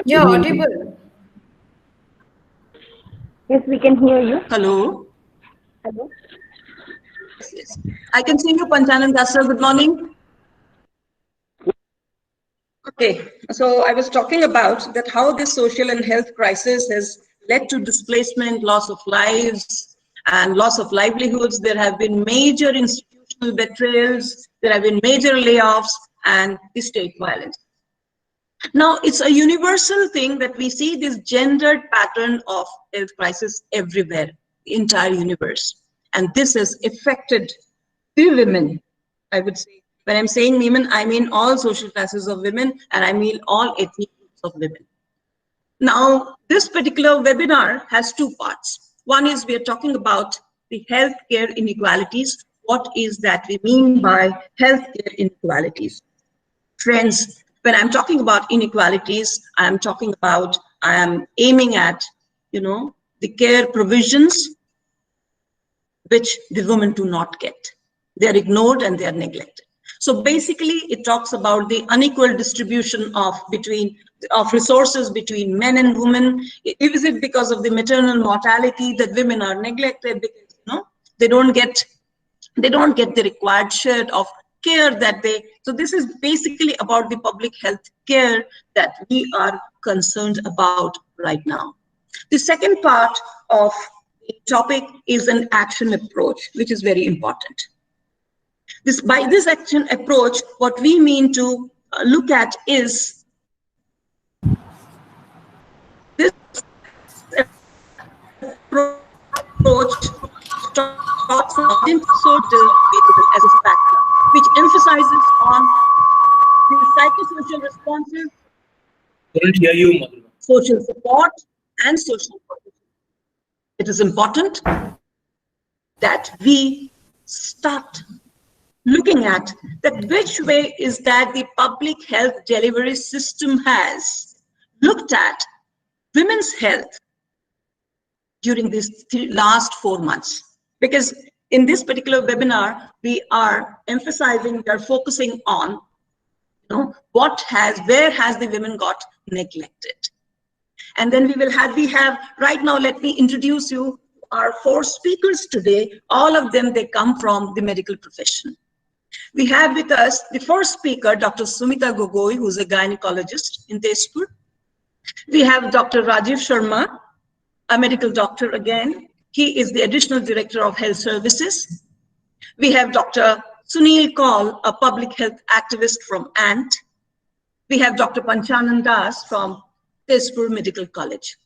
You're audible. Yes, we can hear you. Hello. Hello. Yes. I can see you, Panchananda sir. Good morning. Okay, so I was talking about that how this social and health crisis has led to displacement, loss of lives, and loss of livelihoods. There have been major institutional betrayals, there have been major layoffs, and state violence. Now, it's a universal thing that we see this gendered pattern of health crisis everywhere, the entire universe. And this has affected the women, I would say. When I'm saying women, I mean all social classes of women, and I mean all ethnic groups of women. Now, this particular webinar has two parts. One is we are talking about the healthcare inequalities. What is that we mean by healthcare inequalities? Friends, when I'm talking about inequalities, I am aiming at, the care provisions which the women do not get. They are ignored and they are neglected. So basically, it talks about the unequal distribution of resources between men and women. Is it because of the maternal mortality that women are neglected? Because they don't get the required share of care that they. So this is basically about the public health care that we are concerned about right now. The second part of the topic is an action approach, which is very important. By this action approach, what we mean to look at is this approach talks about social as a factor, which emphasizes on the psychosocial responses, Couldn't hear you, Madhurima. social support, and social protection. It is important that we start looking at that which way is that the public health delivery system has looked at women's health during these last 4 months. Because in this particular webinar, we are focusing on, where has the women got neglected? And then we have right now, let me introduce you our 4 speakers today. All of them, they come from the medical profession. We have with us the first speaker, Dr. Sumita Gogoi, who's a gynecologist in Tezpur. We have Dr. Rajiv Sharma, a medical doctor again. He is the additional director of health services. We have Dr. Sunil Kaul, a public health activist from ANT. We have Dr. Panchanand Das from Tezpur Medical College.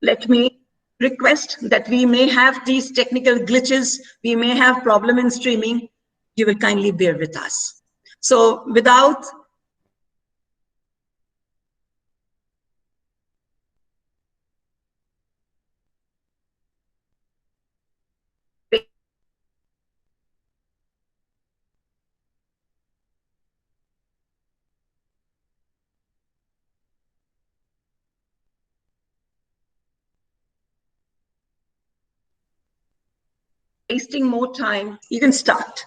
Let me request that we may have these technical glitches, we may have problem in streaming, you will kindly bear with us. So without wasting more time, you can start.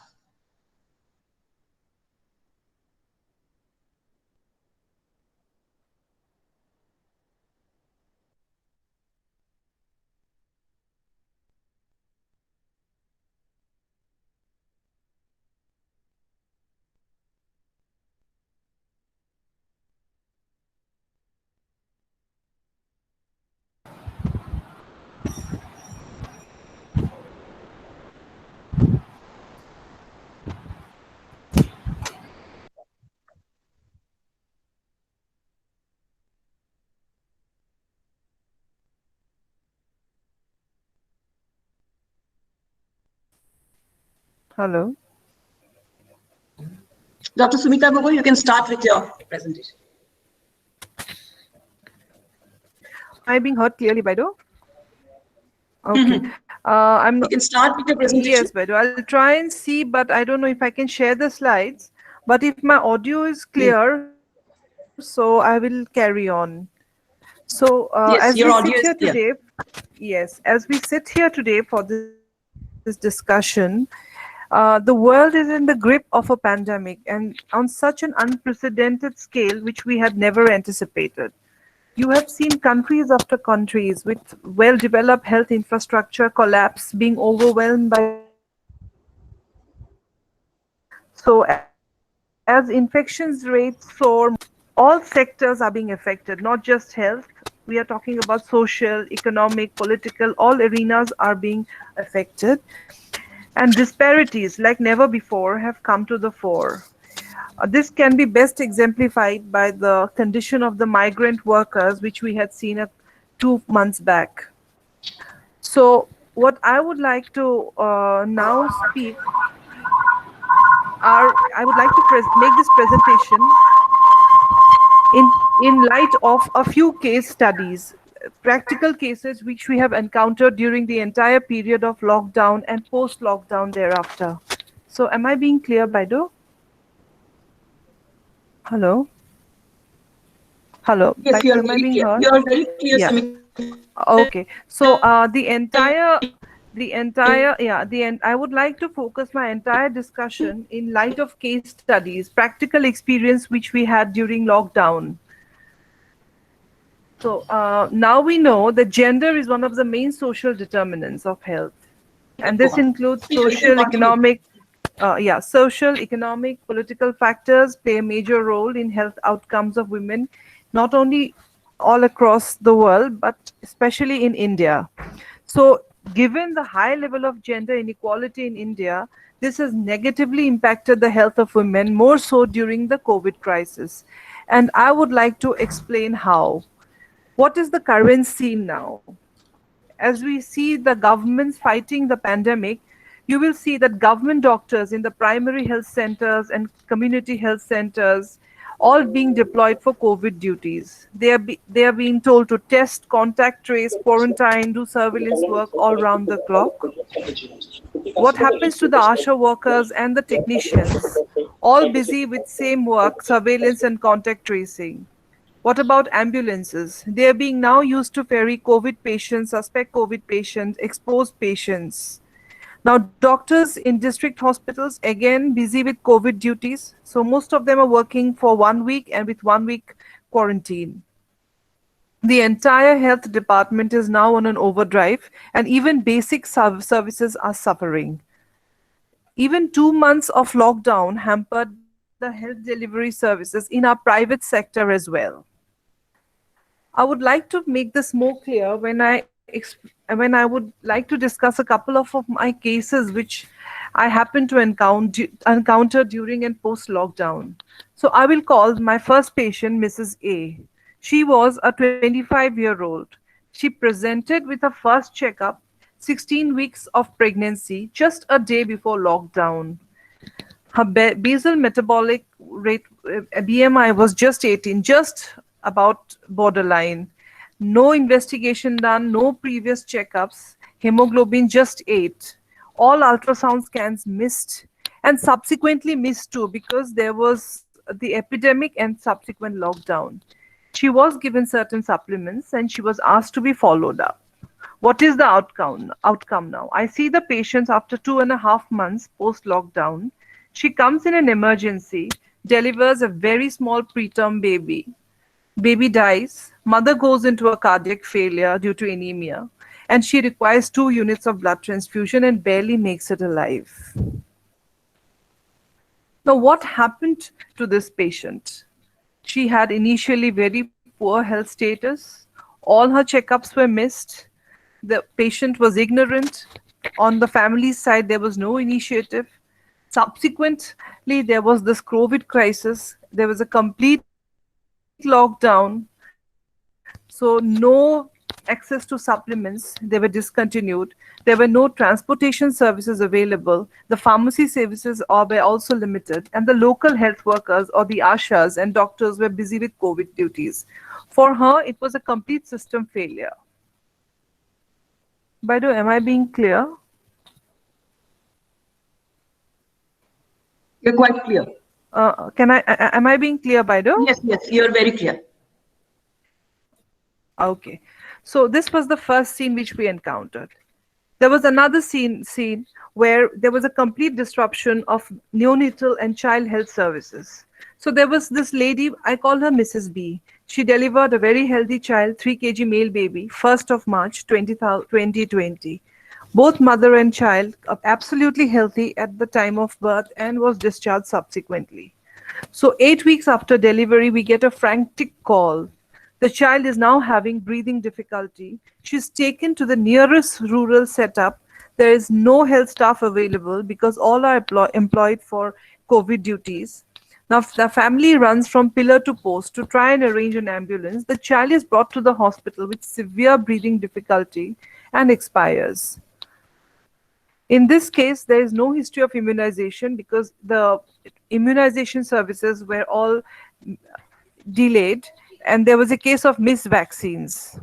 Hello. Dr. Sumita Gogoi, you can start with your presentation. Am I being heard clearly, Baido? Okay. You can start with your presentation. Yes, Baido. I'll try and see, but I don't know if I can share the slides. But if my audio is clear, so I will carry on. So Yes, as your we audio sit is here clear. today, yes, as we sit here today for this discussion, The world is in the grip of a pandemic and on such an unprecedented scale which we had never anticipated. You have seen countries after countries with well developed health infrastructure collapse, being overwhelmed by disease. So, as infections rates soar, all sectors are being affected, not just health. We are talking about social, economic, political, all arenas are being affected. And disparities, like never before, have come to the fore. This can be best exemplified by the condition of the migrant workers, which we had seen 2 months back. So, what I would like to now speak are I would like to make this presentation in light of a few case studies, practical cases which we have encountered during the entire period of lockdown and post lockdown thereafter. So, am I being clear, Baido? Hello? Hello, Yes, you Baido, are am I very being clear. heard? You are very clear, Yeah. Samik. Okay. So, I would like to focus my entire discussion in light of case studies, practical experience which we had during lockdown. So now we know that gender is one of the main social determinants of health, and this includes Yeah, you can continue. social, economic, political factors play a major role in health outcomes of women, not only all across the world, but especially in India. So, given the high level of gender inequality in India, this has negatively impacted the health of women, more so during the COVID crisis. And I would like to explain how. What is the current scene now? As we see the governments fighting the pandemic, you will see that government doctors in the primary health centers and community health centers all being deployed for COVID duties. They are being told to test, contact trace, quarantine, do surveillance work all round the clock. What happens to the ASHA workers and the technicians, all busy with same work, surveillance and contact tracing? What about ambulances? They are being now used to ferry COVID patients, suspect COVID patients, exposed patients. Now, doctors in district hospitals, again, busy with COVID duties. So, most of them are working for 1 week and with 1 week quarantine. The entire health department is now on an overdrive, and even basic services are suffering. Even 2 months of lockdown hampered the health delivery services in our private sector as well. I would like to make this more clear when I would like to discuss a couple of my cases which I happened to encounter during and post lockdown. So I will call my first patient Mrs. A. She was a 25-year-old. She presented with her first checkup, 16 weeks of pregnancy, just a day before lockdown. Her basal metabolic rate, BMI, was just 18, just about borderline. No investigation done, no previous checkups. Hemoglobin just 8. All ultrasound scans missed, and subsequently missed too because there was the epidemic and subsequent lockdown. She was given certain supplements and she was asked to be followed up. What is the outcome now? I see the patients after 2.5 months post lockdown. She comes in an emergency, delivers a very small preterm baby. Baby dies, mother goes into a cardiac failure due to anemia, and she requires 2 units of blood transfusion and barely makes it alive. Now, what happened to this patient? She had initially very poor health status. All her checkups were missed. The patient was ignorant. On the family side, there was no initiative. Subsequently, there was this COVID crisis. There was a complete lockdown. So, no access to supplements. They were discontinued. There were no transportation services available. The pharmacy services were also limited. And the local health workers or the ASHAs and doctors were busy with COVID duties. For her, it was a complete system failure. Baido, am I being clear? You're quite clear. Am I being clear, Baido? Yes, you're very clear. Okay. So this was the first scene which we encountered. There was another scene where there was a complete disruption of neonatal and child health services. So there was this lady, I call her Mrs. B. She delivered a very healthy child, 3 kg male baby, 1st of March 2020. Both mother and child are absolutely healthy at the time of birth and was discharged subsequently. So 8 weeks after delivery, we get a frantic call. The child is now having breathing difficulty. She's taken to the nearest rural setup. There is no health staff available because all are employed for COVID duties. Now the family runs from pillar to post to try and arrange an ambulance. The child is brought to the hospital with severe breathing difficulty and expires. In this case, there is no history of immunization because the immunization services were all delayed, and there was a case of missed vaccines.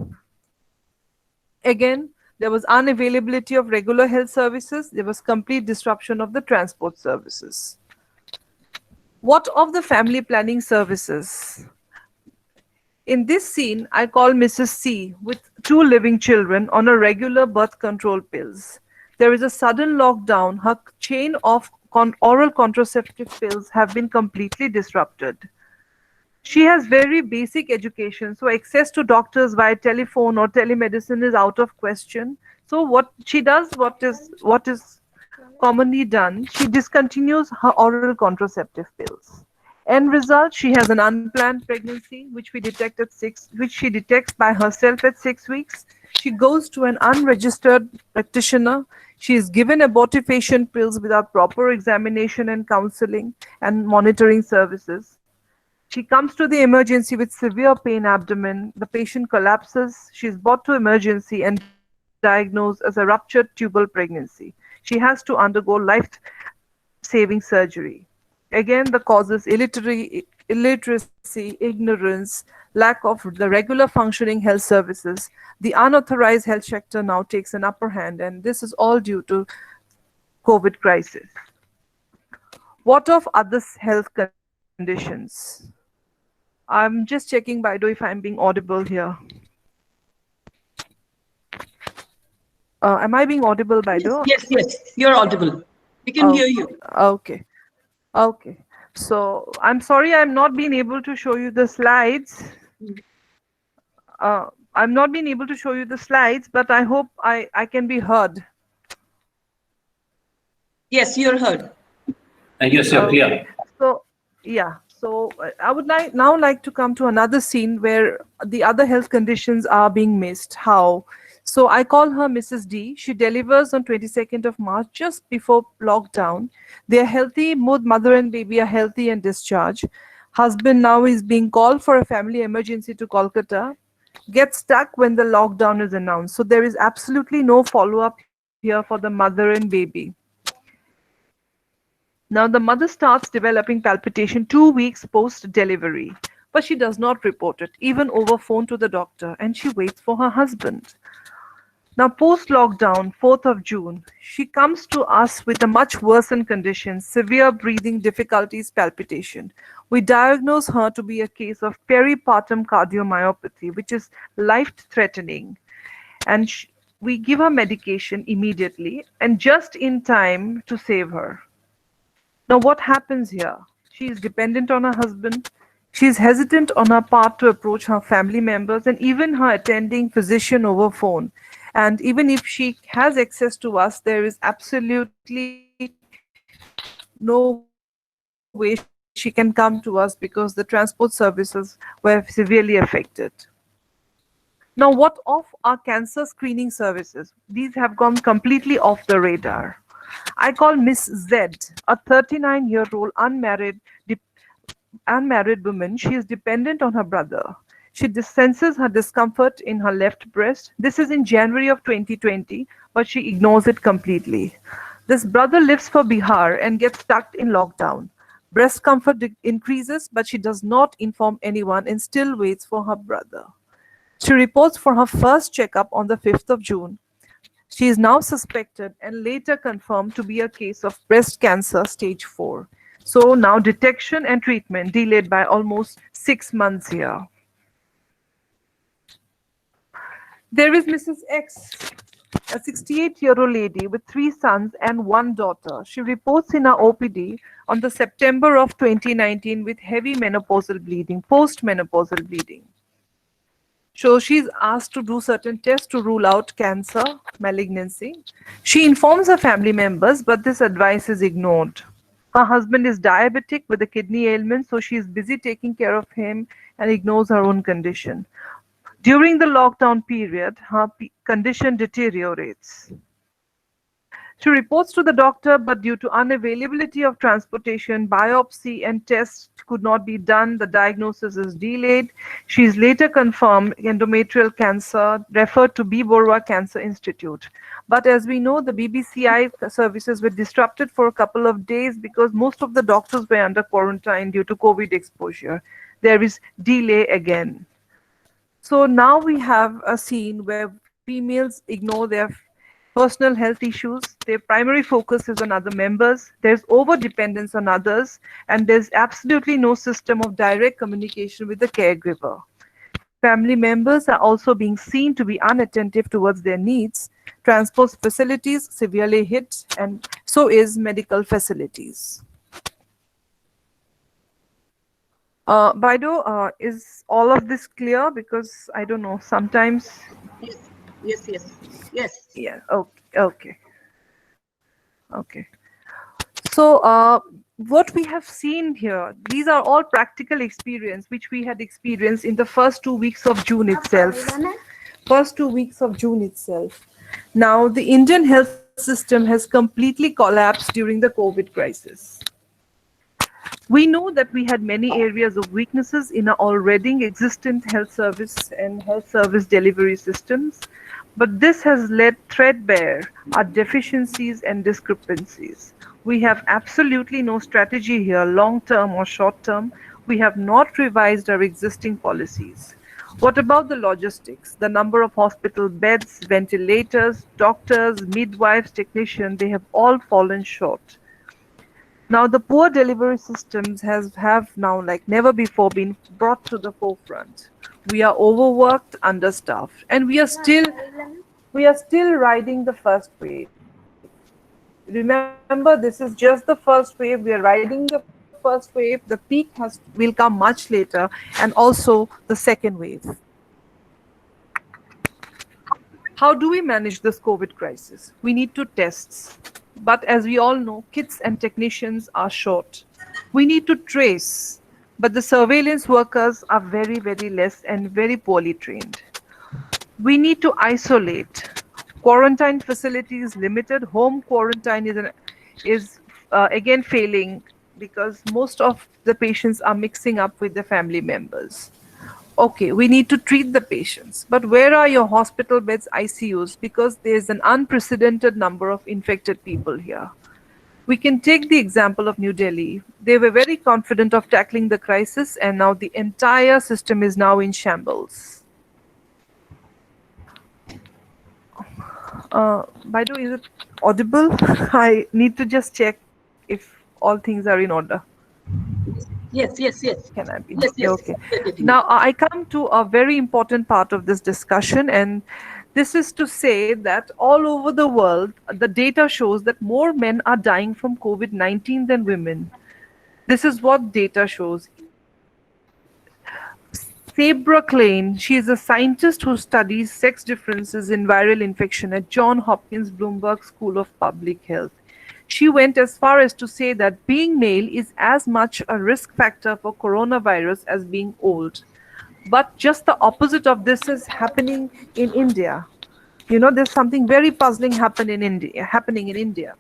Again, there was unavailability of regular health services. There was complete disruption of the transport services. What of the family planning services? In this scene, I call Mrs. C with 2 living children on a regular birth control pills. There is a sudden lockdown. Her chain of oral contraceptive pills have been completely disrupted. She has very basic education, so access to doctors via telephone or telemedicine is out of question. So what she does, what is commonly done, she discontinues her oral contraceptive pills. End result, she has an unplanned pregnancy, which she detects by herself at 6 weeks. She goes to an unregistered practitioner. She is given abortifacient pills without proper examination and counseling and monitoring services. She comes to the emergency with severe pain abdomen. The patient collapses. She is brought to emergency and diagnosed as a ruptured tubal pregnancy. She has to undergo life-saving surgery. Again, the causes illiteracy, ignorance, lack of the regular functioning health services. The unauthorized health sector now takes an upper hand, and this is all due to COVID crisis. What of other health conditions? I'm just checking, Baido, if I'm being audible here. Am I being audible, Baido? Yes, you're audible. We can hear you. Okay. So I'm sorry I'm not being able to show you the slides. I'm not being able to show you the slides, but I hope I can be heard. Yes, you're heard. Yes, you're clear. So yeah. So I would like to come to another scene where the other health conditions are being missed. How? So I call her Mrs. D. She delivers on 22nd of March, just before lockdown. They are healthy. Both mother and baby are healthy and discharged. Husband now is being called for a family emergency to Kolkata. Gets stuck when the lockdown is announced. So there is absolutely no follow-up here for the mother and baby. Now the mother starts developing palpitation 2 weeks post-delivery, but she does not report it, even over phone to the doctor, and she waits for her husband. Now post-lockdown, 4th of June, she comes to us with a much worsened condition, severe breathing difficulties, palpitation. We diagnose her to be a case of peripartum cardiomyopathy, which is life-threatening, and we give her medication immediately and just in time to save her. Now, what happens here? She is dependent on her husband. She is hesitant on her part to approach her family members and even her attending physician over phone. And even if she has access to us, there is absolutely no way she can come to us because the transport services were severely affected. Now, what of our cancer screening services? These have gone completely off the radar. I call Miss Z, a 39-year-old unmarried woman. She is dependent on her brother. She senses her discomfort in her left breast. This is in January of 2020, but she ignores it completely. This brother lives for Bihar and gets stuck in lockdown. Breast comfort increases, but she does not inform anyone and still waits for her brother. She reports for her first checkup on the 5th of June. She is now suspected and later confirmed to be a case of breast cancer stage 4. So now detection and treatment delayed by almost 6 months here. There is Mrs. X. a 68-year-old lady with 3 sons and 1 daughter. She reports in her OPD on the September of 2019 with heavy menopausal bleeding, post-menopausal bleeding. So she's asked to do certain tests to rule out cancer, malignancy. She informs her family members, but this advice is ignored. Her husband is diabetic with a kidney ailment, so she is busy taking care of him and ignores her own condition. During the lockdown period, her condition deteriorates. She reports to the doctor, but due to unavailability of transportation, biopsy and tests could not be done. The diagnosis is delayed. She is later confirmed endometrial cancer, referred to B. Borwa Cancer Institute. But as we know, the BBCI services were disrupted for a couple of days because most of the doctors were under quarantine due to COVID exposure. There is delay again. So now we have a scene where females ignore their personal health issues. Their primary focus is on other members. There's over-dependence on others, and there's absolutely no system of direct communication with the caregiver. Family members are also being seen to be unattentive towards their needs. Transport facilities severely hit, and so is medical facilities. Baido, is all of this clear? Because I don't know, sometimes. Yes. Yeah, okay. So what we have seen here, these are all practical experience which we had experienced in the first 2 weeks of June itself. Now, the Indian health system has completely collapsed during the COVID crisis. We know that we had many areas of weaknesses in our already existent health service and health service delivery systems, but this has laid threadbare our deficiencies and discrepancies. We have absolutely no strategy here, long-term or short-term. We have not revised our existing policies. What about the logistics? The number of hospital beds, ventilators, doctors, midwives, technicians, they have all fallen short. Now, the poor delivery systems have now, like never before, been brought to the forefront. We are overworked, understaffed, and we are still riding the first wave. Remember, this is just the first wave. We are riding the first wave. The peak will come much later, and also the second wave. How do we manage this COVID crisis? We need to tests. But as we all know, kits and technicians are short. We need to trace, but the surveillance workers are very, very less and very poorly trained. We need to isolate. Quarantine facilities limited. Home quarantine is again failing because most of the patients are mixing up with the family members. Okay, we need to treat the patients, but where are your hospital beds, ICUs? Because there's an unprecedented number of infected people here. We can take the example of New Delhi. They were very confident of tackling the crisis, and now the entire system is now in shambles. Baidu, is it audible? I need to just check if all things are in order. Yes. Can I be? Yes. Okay. Now, I come to a very important part of this discussion, and this is to say that all over the world, the data shows that more men are dying from COVID-19 than women. This is what data shows. Sabra Klein, she is a scientist who studies sex differences in viral infection at Johns Hopkins Bloomberg School of Public Health. She went as far as to say that being male is as much a risk factor for coronavirus as being old. But just the opposite of this is happening in India. You know, there's something very puzzling happening in India.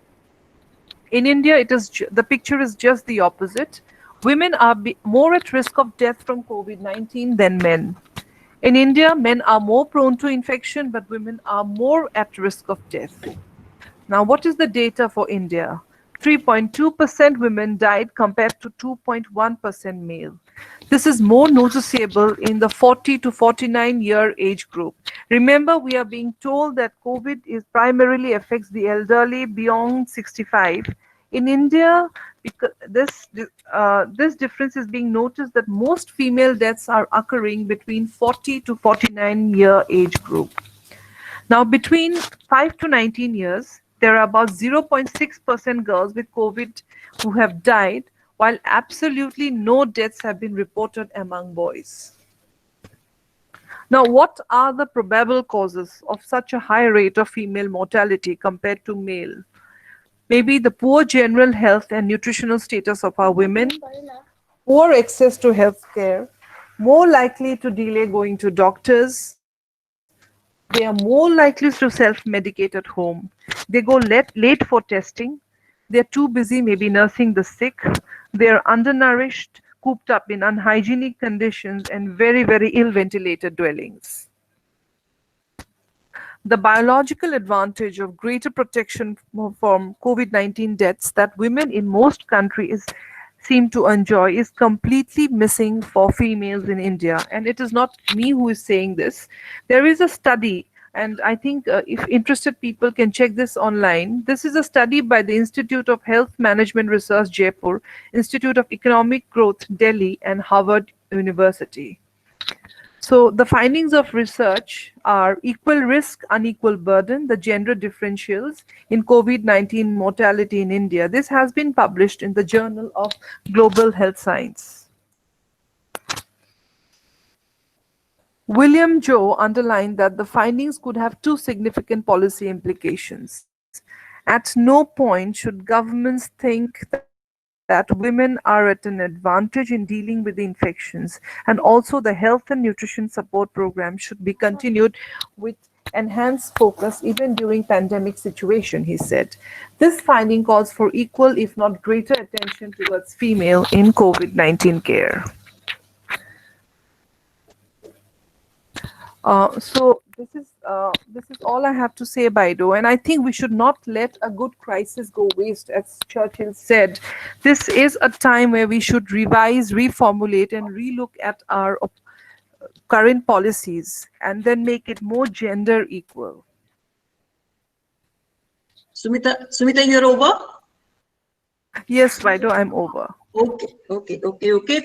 In India, the picture is just the opposite. Women are more at risk of death from COVID-19 than men. In India, men are more prone to infection, but women are more at risk of death. Now, what is the data for India? 3.2% women died compared to 2.1% male. This is more noticeable in the 40 to 49-year age group. Remember, we are being told that COVID primarily affects the elderly beyond 65. In India, because this difference is being noticed that most female deaths are occurring between 40 to 49-year age group. Now, between 5 to 19 years, there are about 0.6% girls with COVID who have died, while absolutely no deaths have been reported among boys. Now, what are the probable causes of such a high rate of female mortality compared to male? Maybe the poor general health and nutritional status of our women, poor access to health care, more likely to delay going to doctors, they are more likely to self-medicate at home, they go late for testing, they're too busy maybe nursing the sick, they're undernourished, cooped up in unhygienic conditions and very, very ill-ventilated dwellings. The biological advantage of greater protection from COVID-19 deaths that women in most countries seem to enjoy is completely missing for females in India. And it is not me who is saying this. There is a study, and I think if interested people can check this online. This is a study by the Institute of Health Management Research, Jaipur, Institute of Economic Growth, Delhi, and Harvard University. So the findings of research are equal risk, unequal burden, the gender differentials in COVID-19 mortality in India. This has been published in the Journal of Global Health Science. William Joe underlined that the findings could have two significant policy implications. At no point should governments think that women are at an advantage in dealing with the infections, and also the health and nutrition support program should be continued with enhanced focus even during pandemic situation, he said. This finding calls for equal, if not greater, attention towards female in COVID-19 care. So this is all I have to say, Baido, and I think we should not let a good crisis go waste, as Churchill said. This is a time where we should revise, reformulate, and relook at our current policies, and then make it more gender equal. Sumita, you're over? Yes, Baido, I'm over. Okay.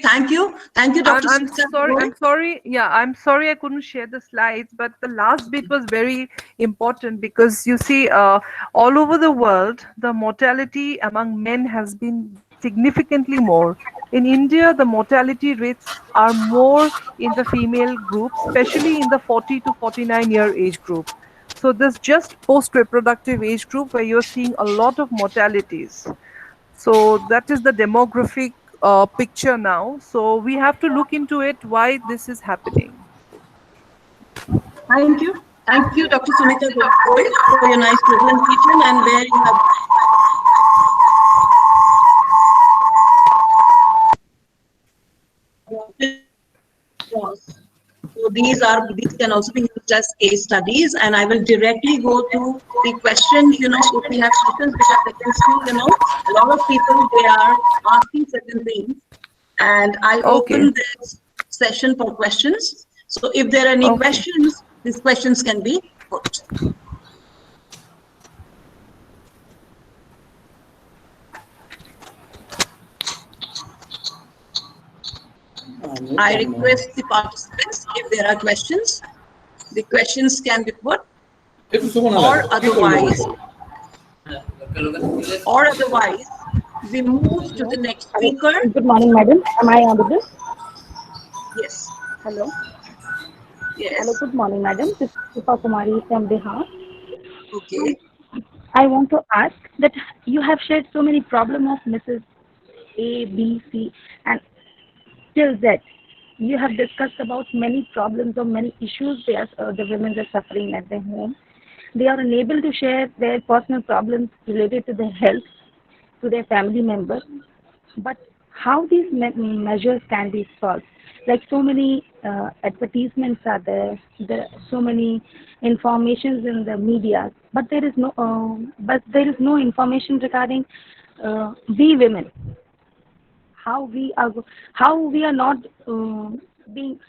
Thank you, Dr. I'm Sumita. sorry. I'm sorry. Yeah, I'm sorry I couldn't share the slides, but the last bit was very important because you see, all over the world, the mortality among men has been significantly more. In India, the mortality rates are more in the female group, especially in the 40 to 49-year age group. So this just post-reproductive age group where you're seeing a lot of mortalities. So that is the demographic picture now. So we have to look into it, why this is happening. Thank you, Dr. Sumita, for your nice presentation and where you have. So these can also be used as case studies, and I will directly go to the questions. If we have questions, because I can see, a lot of people, they are asking certain things, and I open this session for questions. So if there are any questions, these questions can be put. I request the participants, if there are questions, the questions can be put, or otherwise, we move to the next speaker. Good morning, madam. Am I audible? Yes. Hello. Yes. Hello. Good morning, madam. This is Shifa Kumari from Bihar. Okay. I want to ask that you have shared so many problems of Mrs. A, B, C, and till Z. You have discussed about many problems or many issues the women are suffering at their home. They are unable to share their personal problems related to their health to their family members. But how these measures can be solved? Like so many advertisements are there are so many informations in the media, but there is no information regarding we women. How we are not being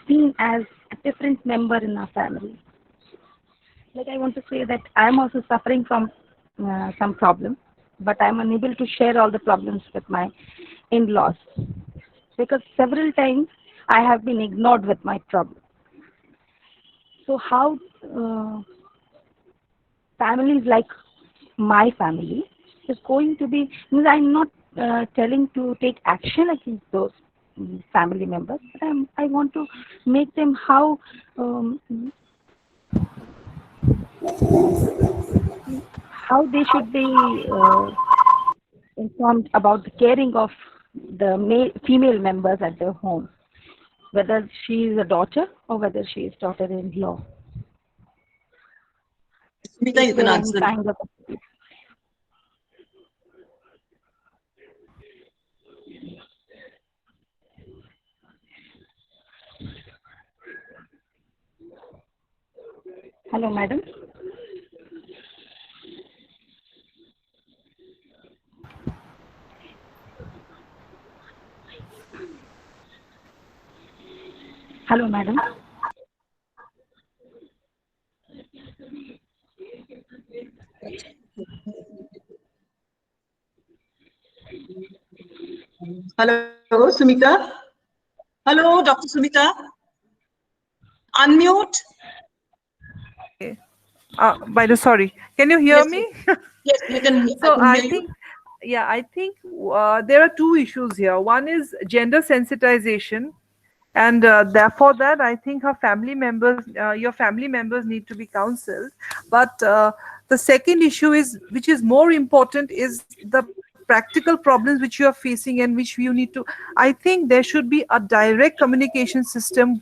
seen as a different member in our family. Like I want to say that I am also suffering from some problem, but I am unable to share all the problems with my in-laws because several times I have been ignored with my problem. So how families like my family is going to be, means I'm not telling to take action against those family members, but I want to make them how they should be informed about the caring of the female members at their home, whether she is a daughter or whether she is daughter-in-law. Smita, you can answer. Hello, madam. Hello, madam. Hello, Sumita. Hello, Dr. Sumita. Unmute. By the sorry, can you hear Yes, me? Yes, you can. So I can hear I think there are two issues here. One is gender sensitization, and therefore that I think your family members need to be counseled. But the second issue is, which is more important, is the practical problems which you are facing and which you need to. I think there should be a direct communication system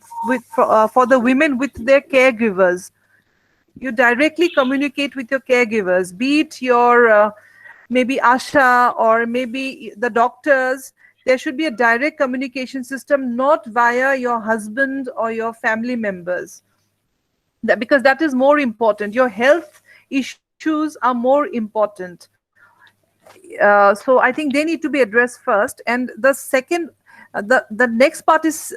for the women with their caregivers. You directly communicate with your caregivers, be it your maybe Asha or maybe the doctors. There should be a direct communication system, not via your husband or your family members. Because that is more important. Your health issues are more important. So I think they need to be addressed first. And the second, the next part is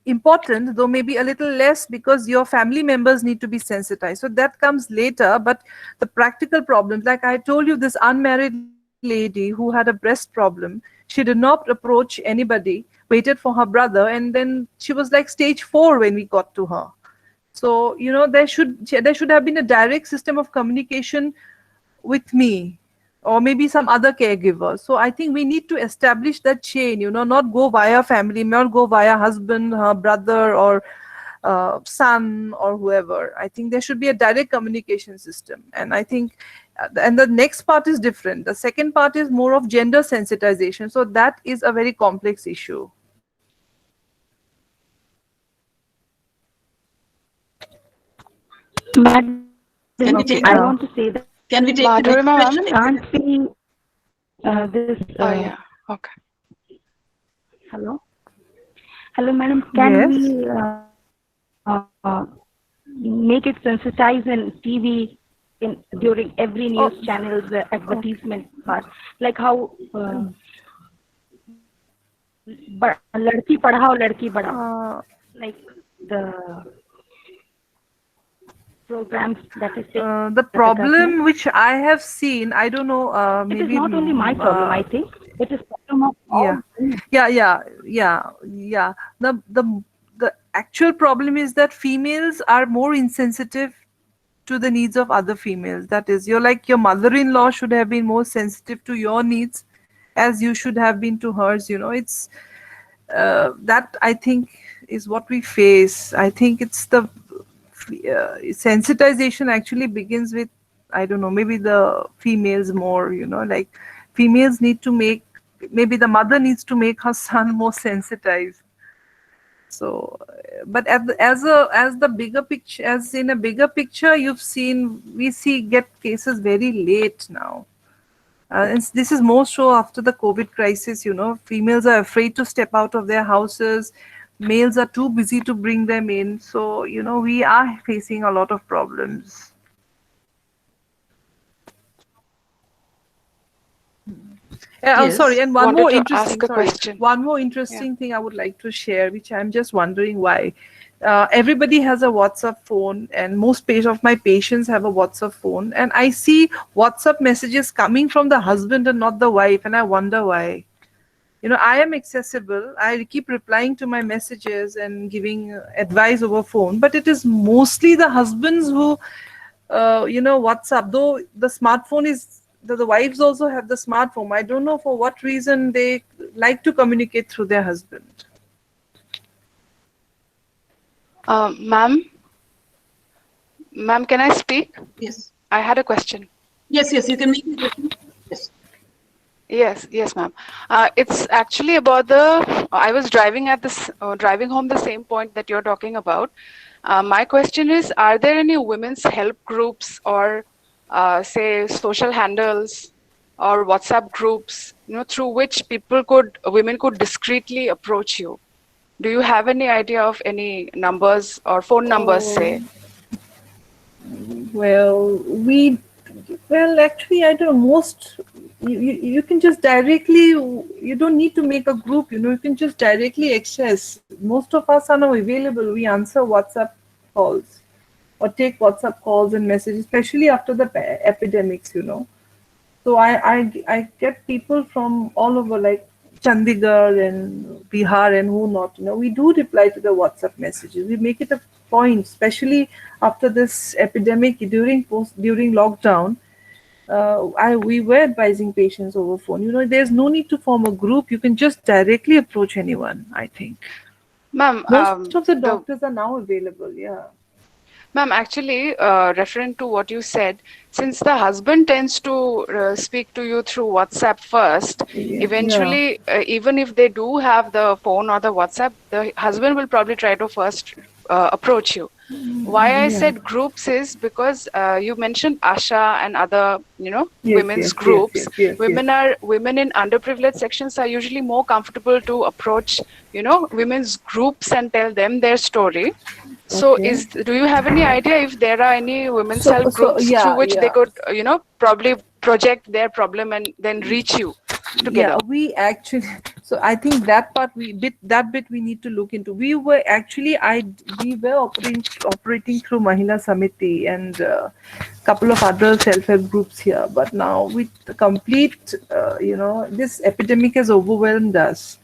important, though maybe a little less, because your family members need to be sensitized. So that comes later. But the practical problems, like I told you, this unmarried lady who had a breast problem, she did not approach anybody, waited for her brother, and then she was like stage 4 when we got to her. So there should have been a direct system of communication with me, or maybe some other caregiver. So I think we need to establish that chain, not go via family, not go via husband, her brother, or son, or whoever. I think there should be a direct communication system. And I think, and the next part is different. The second part is more of gender sensitization. So that is a very complex issue. Madam, Okay. I want to say that. Can we take the next question? Can't see this. yeah. Okay. Hello, madam. Can we make it sensitized in TV during every news channel's advertisement part, like how ladki padhao, ladki badhao, like the programs that is the problem which I have seen, I don't know, maybe it is not only my problem. I think it is problem of all. Yeah. The actual problem is that females are more insensitive to the needs of other females. That is, your mother-in-law should have been more sensitive to your needs as you should have been to hers. It's that I think is what we face. I think it's the sensitization actually begins with, I don't know, maybe the females more, like females need to make, maybe the mother needs to make her son more sensitized. So, but as the bigger picture, as in a bigger picture, we get cases very late now. And this is more so after the COVID crisis. Females are afraid to step out of their houses. Males are too busy to bring them in. So, we are facing a lot of problems. Sorry, and one more interesting thing I would like to share, which I'm just wondering why. Everybody has a WhatsApp phone, and most of my patients have a WhatsApp phone, and I see WhatsApp messages coming from the husband and not the wife, and I wonder why. I am accessible. I keep replying to my messages and giving advice over phone, but it is mostly the husbands who WhatsApp. Though the smartphone is the wives also have the smartphone. I don't know for what reason they like to communicate through their husband. Ma'am, can I speak? Yes. I had a question. Yes, you can make it. Yes. Yes, ma'am. It's actually about I was driving driving home the same point that you're talking about. My question is, are there any women's help groups or say social handles or WhatsApp groups, through which women could discreetly approach you? Do you have any idea of any numbers or phone numbers, say? Well, actually, I don't know. You can just directly, you don't need to make a group, you can just directly access. Most of us are now available. We answer WhatsApp calls or take WhatsApp calls and messages, especially after the epidemics. So I get people from all over, like Chandigarh and Bihar and who not. We do reply to the WhatsApp messages. We make it a point, especially after this epidemic during lockdown. We were advising patients over phone. There's no need to form a group. You can just directly approach anyone. I think Ma'am, most of the doctors are now available. Yeah. Ma'am, actually, referring to what you said, since the husband tends to speak to you through WhatsApp first, eventually, even if they do have the phone or the WhatsApp, the husband will probably try to first approach you. Why I said groups is because you mentioned ASHA and other, women's groups. Women in underprivileged sections are usually more comfortable to approach, women's groups and tell them their story. So do you have any idea if there are any women's help groups through which they could, probably project their problem and then reach you together? Yeah, we actually, so I think that part we need to look into. We were operating through Mahila Samiti and a couple of other self-help groups here, but now with the complete, this epidemic has overwhelmed us.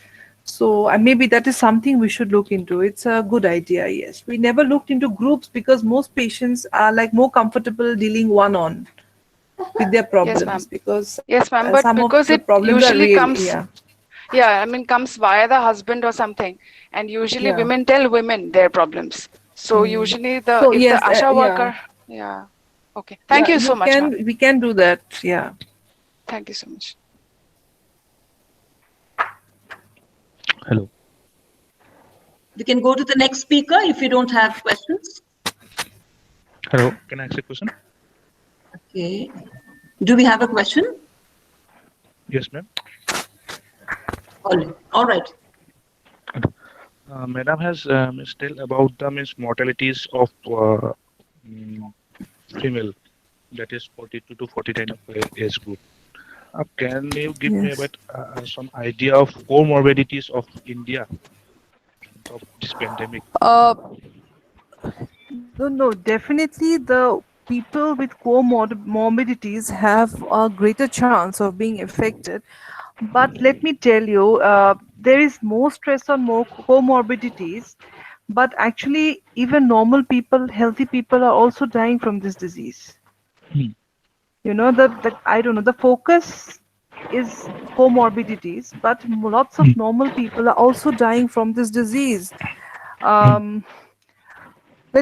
So maybe that is something we should look into. It's a good idea, yes. We never looked into groups because most patients are like more comfortable dealing one-on with their problems, because yes, ma'am, but some because of the it problems usually are real. comes comes via the husband or something, and usually women tell women their problems. So usually the ASHA worker, okay. Thank you so much, ma'am. We can do that. Yeah. Thank you so much. Hello. We can go to the next speaker if you don't have questions. Hello. Can I ask a question? Okay. Do we have a question? Yes, ma'am. All right. Madam has tell about the mortalities of female, that is 42 to 49 of age group. Can you give me about some idea of comorbidities of India of this pandemic? No, definitely the people with comorbidities have a greater chance of being affected. But let me tell you, there is more stress on more comorbidities. But actually, even normal people, healthy people are also dying from this disease. I don't know, the focus is comorbidities, but lots of normal people are also dying from this disease. Let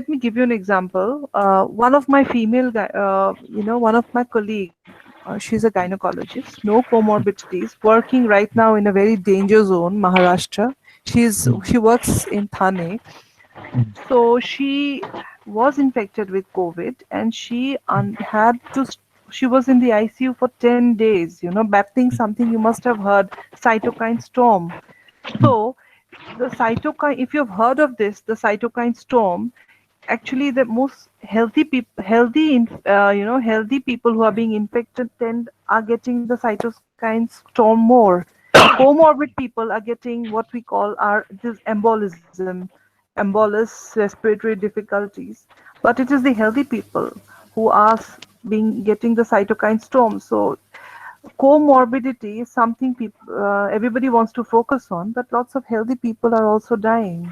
me give you an example. One of my one of my colleague, she's a gynecologist, no comorbidities, working right now in a very danger zone, Maharashtra. She works in Thane. So she was infected with COVID, and she was in the ICU for 10 days, battling something you must have heard, cytokine storm. So the cytokine, if you've heard of this, the cytokine storm, actually the most healthy people, healthy people who are being infected are getting the cytokine storm more. Comorbid people are getting what we call this embolus, respiratory difficulties. But it is the healthy people who are getting the cytokine storm. So comorbidity is something everybody wants to focus on, but lots of healthy people are also dying.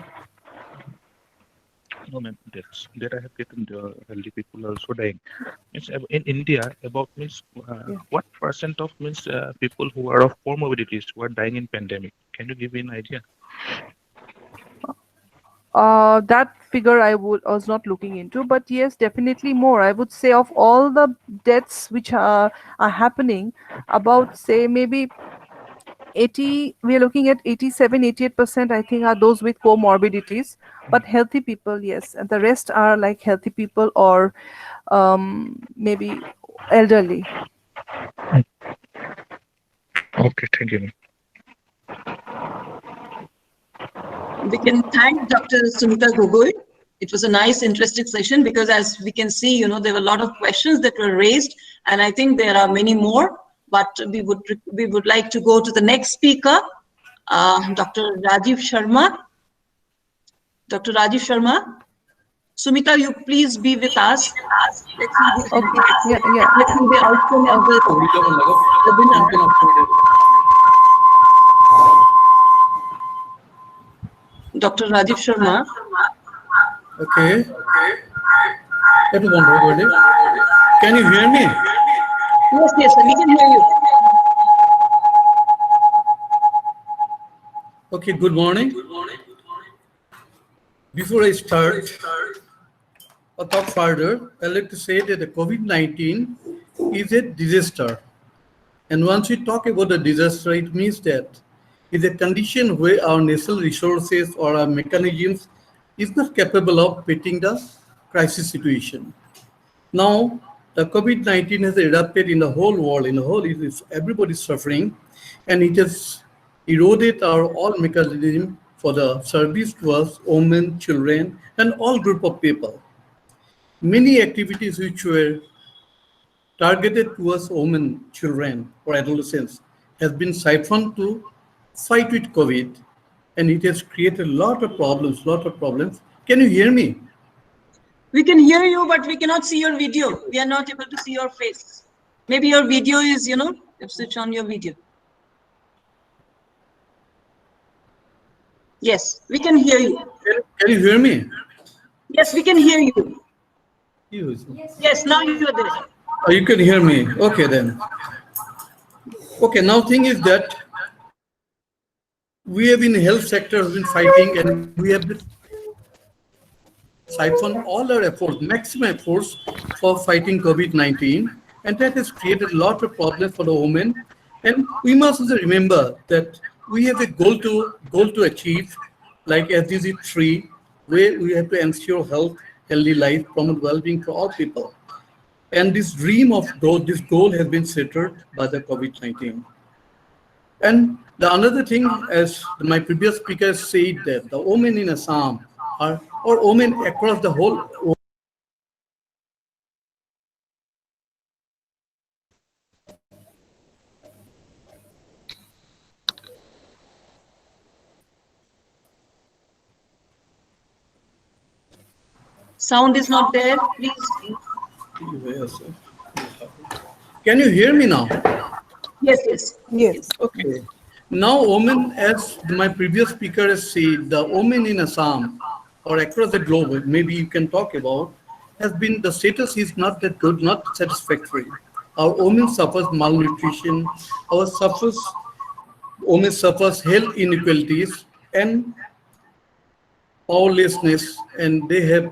No, ma'am, that I have getting the healthy people also dying. Means in India, about means what percent of means people who are of comorbidities who are dying in pandemic? Can you give me an idea? That figure was not looking into, but yes, definitely more. I would say of all the deaths which are happening, about say maybe 80, we are looking at 87-88%, I think, are those with comorbidities. But healthy people, yes, and the rest are like healthy people or maybe elderly. Okay, thank you, ma'am. We can thank Dr. Sunita Gogoi. It was a nice, interesting session because as we can see, you know, there were a lot of questions that were raised, and I think there are many more, but we would like to go to the next speaker, Dr. Rajiv Sharma. Dr. Rajiv Sharma. Sumita, you please be with us. Let's see Okay, yeah. the outcome of the webinar. Dr. Rajiv Sharma. Okay. Everybody, can you hear me? Yes, we can hear you. Okay, good morning. Before I start or talk further, I'd like to say that the COVID-19 is a disaster. And once we talk about a disaster, it means that it's a condition where our natural resources or our mechanisms is not capable of meeting the crisis situation. Now, the COVID-19 has erupted in the whole world, everybody's suffering, and it has eroded our all mechanism for the service to us, women, children, and all group of people. Many activities which were targeted towards women, children, or adolescents has been siphoned to fight with COVID, and it has created a lot of problems. Can you hear me? We can hear you, but we cannot see your video. We are not able to see your face. Maybe your video is, you know, switch on your video. Yes, we can hear you. Can you hear me? Yes, we can hear you. Yes, now you are there. Oh, you can hear me. Okay, then. Okay, now thing is that we have in the health sector have been fighting, and we have been siphon all our efforts, maximum efforts for fighting COVID-19, and that has created a lot of problems for the women. And we must also remember that we have a goal to achieve, like SDG 3, where we have to ensure health, healthy life, promote well-being for all people. And this dream of this goal has been shattered by the COVID-19. And the another thing, as my previous speaker said, that the women in Assam or women across the whole. Sound is not there, please. Can you hear me now? Yes. Okay. Now, women, as my previous speaker has said, the women in Assam or across the globe, maybe you can talk about, has been the status is not that good, not satisfactory. Our women suffers malnutrition, women suffers health inequalities and powerlessness, and their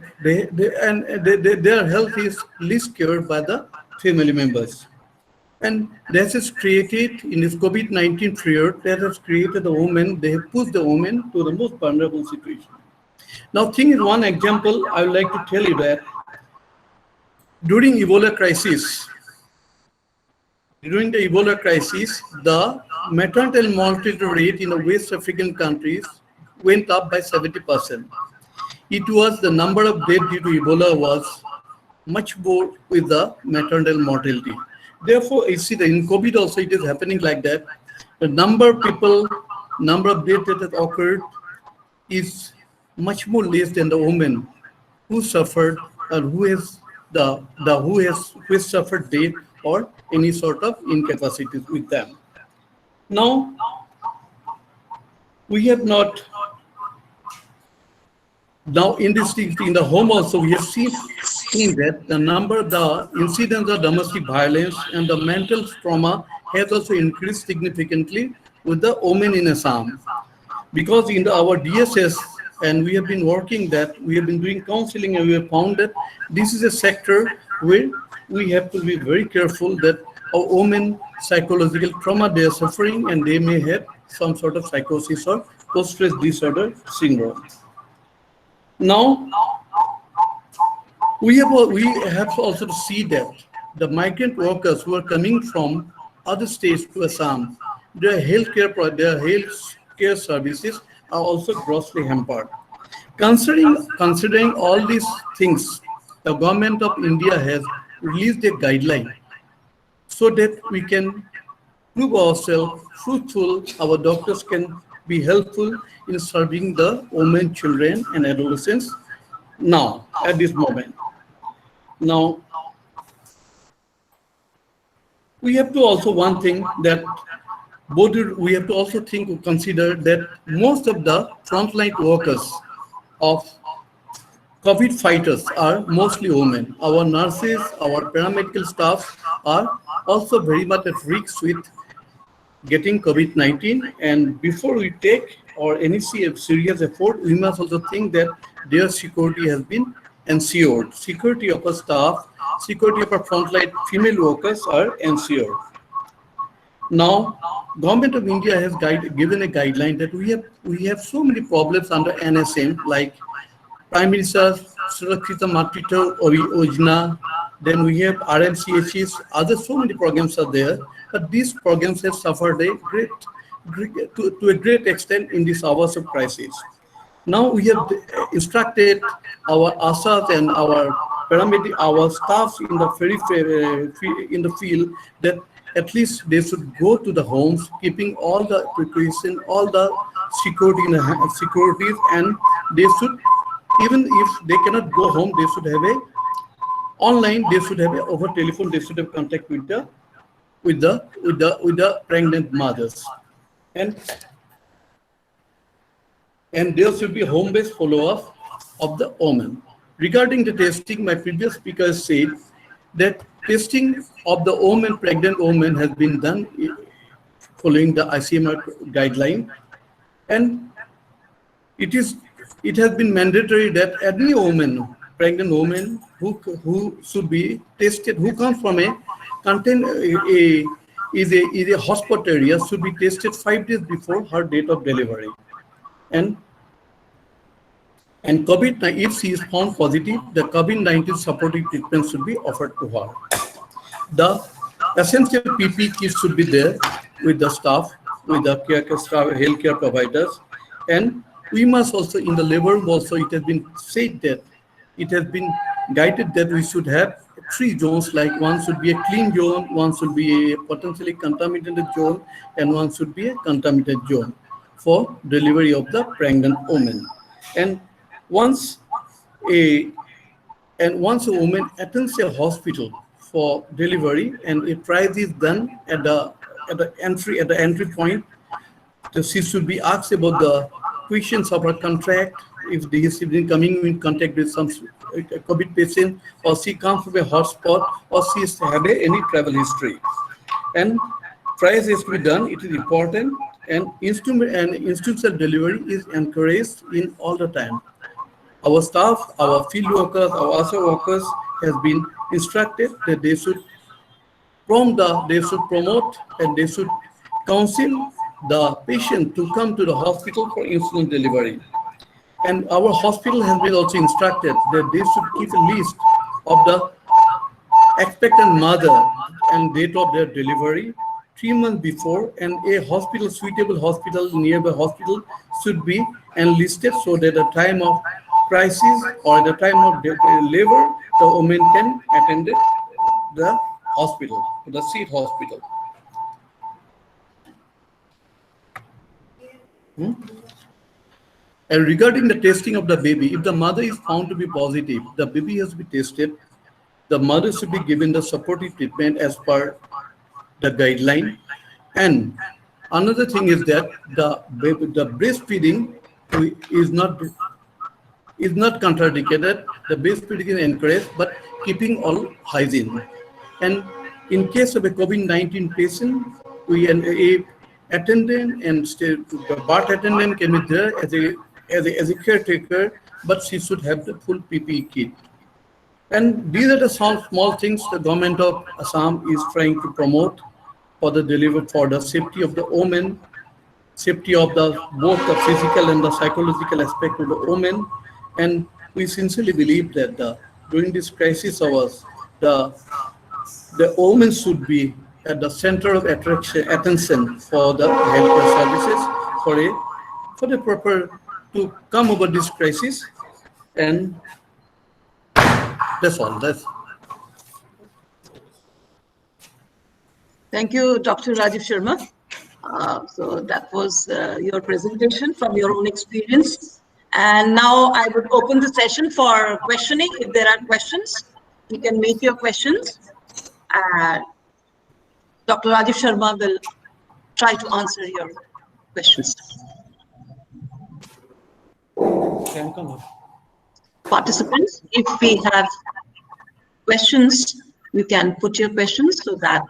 health is least cared by the family members. And that is created in this COVID-19 period, that has created the women, they have pushed the women to the most vulnerable situation. Now, think is one example I would like to tell you that during Ebola crisis, the maternal mortality rate in the West African countries went up by 70%. It was the number of deaths due to Ebola was much more with the maternal mortality. Therefore, you see that in COVID also it is happening like that. The number of deaths that has occurred is much more less than the women who suffered or who has suffered death or any sort of incapacity with them. Now, we have not Now, in the home also, we have seen that the incidence of domestic violence and the mental trauma has also increased significantly with the women in Assam. Because in our DSS, and we have been working that, we have been doing counseling, and we have found that this is a sector where we have to be very careful that our women psychological trauma they are suffering, and they may have some sort of psychosis or post-stress disorder syndrome. Now, we have also to see that the migrant workers who are coming from other states to Assam, their healthcare services are also grossly hampered. Considering all these things, the government of India has released a guideline so that we can prove ourselves fruitful, our doctors can be helpful in serving the women, children, and adolescents now, at this moment. Now, we have to also one thing that we have to also consider that most of the frontline workers of COVID fighters are mostly women. Our nurses, our paramedical staff are also very much at risk with getting COVID-19. And before we take or any serious effort, we must also think that their security has been ensured. Security of our staff, security of our frontline female workers are ensured. Now, Government of India has given a guideline that we have so many problems under NSM, like Prime Minister Surakshita Matritva Yojana, then we have RMCHs, so many programs are there, but these programs have suffered to a great extent in these hours of crisis. Now we have instructed our ASAs and our paramedic, our staffs in the field that at least they should go to the homes, keeping all the precaution, all the securities, and they should, even if they cannot go home, they should have over telephone, they should have contact with the pregnant mothers, and there should be home-based follow-up of the woman. Regarding the testing, my previous speaker said that testing of the pregnant woman has been done following the ICMR guideline, and it has been mandatory that any pregnant woman who should be tested, who comes from a hotspot area, should be tested 5 days before her date of delivery. And COVID-19, if she is found positive, the COVID-19 supportive treatment should be offered to her. The essential PPE kits should be there with the staff, with the healthcare providers, and we must also, in the labor room also, it has been said that it has been guided that we should have 3 zones, like one should be a clean zone, one should be a potentially contaminated zone, and one should be a contaminated zone for delivery of the pregnant woman. And once a woman attends a hospital for delivery and a trial is done at the entry point, she should be asked about the questions of her contract, if she has been coming in contact with some COVID patient, or she comes from a hotspot, or she has any travel history. And trials has to be done, it is important, and institutional delivery is encouraged in all the time. Our staff, our field workers, our ASA workers has been instructed that they should promote and they should counsel the patient to come to the hospital for insulin delivery. And our hospital has been also instructed that they should keep a list of the expectant mother and date of their delivery 3 months before, and a suitable hospital, nearby hospital should be enlisted so that at the time of crisis or at the time of labor, the woman can attend the hospital, the seat hospital. And regarding the testing of the baby, if the mother is found to be positive, the baby has to be tested. The mother should be given the supportive treatment as per the guideline. And another thing is that the breastfeeding is not is not contradicted. The breastfeeding is encouraged, but keeping all hygiene. And in case of a COVID-19 patient, we a attendant and the birth attendant can be there as a caretaker, but she should have the full PPE kit. And these are the small things the government of Assam is trying to promote for the safety of the women, safety of both the physical and the psychological aspect of the women. And we sincerely believe that during this crisis hours, the women should be at the center of attention for the healthcare services for the proper to come over this crisis. And that's all. Thank you, Dr. Rajiv Sharma. So that was your presentation from your own experience. And now I would open the session for questioning. If there are questions, you can make your questions. Dr. Rajiv Sharma will try to answer your questions. Participants, if we have questions, you can put your questions so that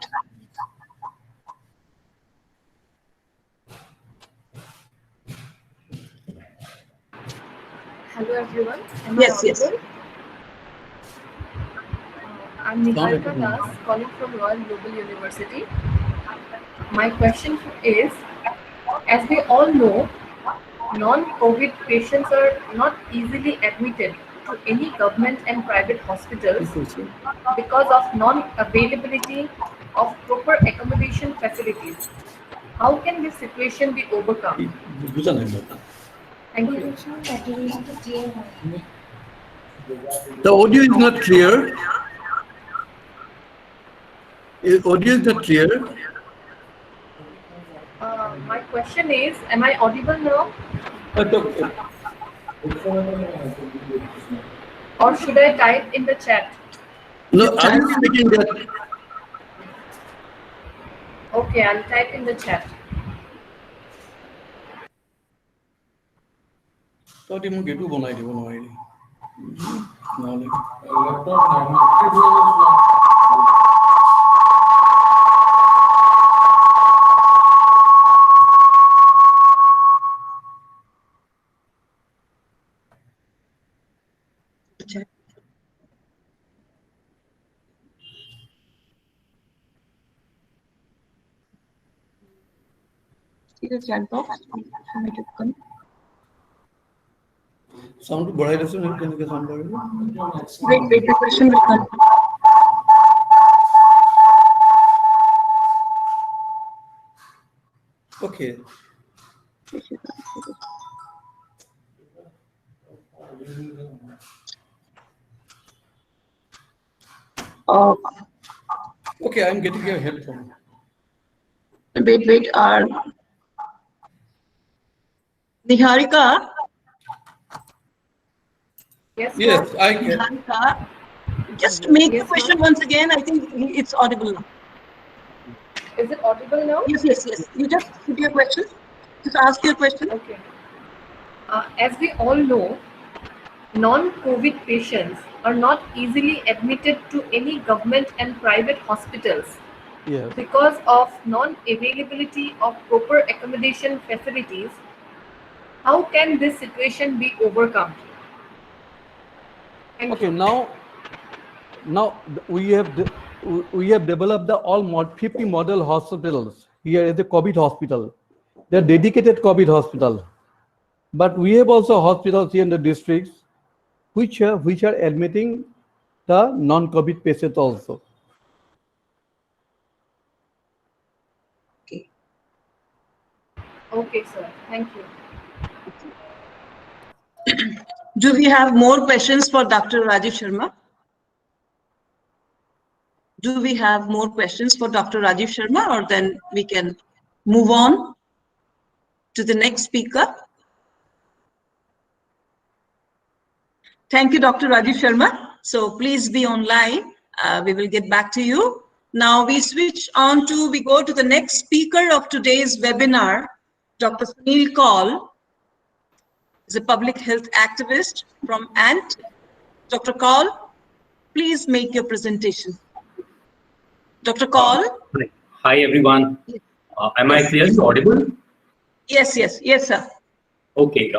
Hello everyone. Yes, yes. I'm Niharika Das, calling from Royal Global University. My question is, as we all know, non-COVID patients are not easily admitted to any government and private hospitals because of non-availability of proper accommodation facilities. How can this situation be overcome? Thank you. The audio is not clear. Audio is not clear. My question is, am I audible now? Or should I type in the chat? No, I'm speaking that. Okay, I'll type in the chat. Sound बढ़ाई रहे हैं क्या sound बढ़ाई? Wait, the question will come. Okay. Okay, I'm getting your headphone. Wait. Niharika? Yes, I can. Niharika, just make the question once again. I think it's audible now. Is it audible now? Yes. You just put your question. Just ask your question. Okay. As we all know, non-COVID patients are not easily admitted to any government and private hospitals because of non-availability of proper accommodation facilities. How can this situation be overcome? Okay, now we have developed all 50 model hospitals here at the COVID hospital. They're dedicated COVID hospital, but we have also hospitals here in the districts which are admitting the non-COVID patients also. Okay, sir. Thank you. Do we have more questions for Dr. Rajiv Sharma? Do we have more questions for Dr. Rajiv Sharma, or then we can move on to the next speaker? Thank you, Dr. Rajiv Sharma. So please be online. We will get back to you. Now we go to the next speaker of today's webinar, Dr. Sunil Kaul. is a public health activist from ANT. Dr. Kaul, please make your presentation. Dr. Kaul? Hi, everyone. Am I clearly audible? Yes, sir. Okay.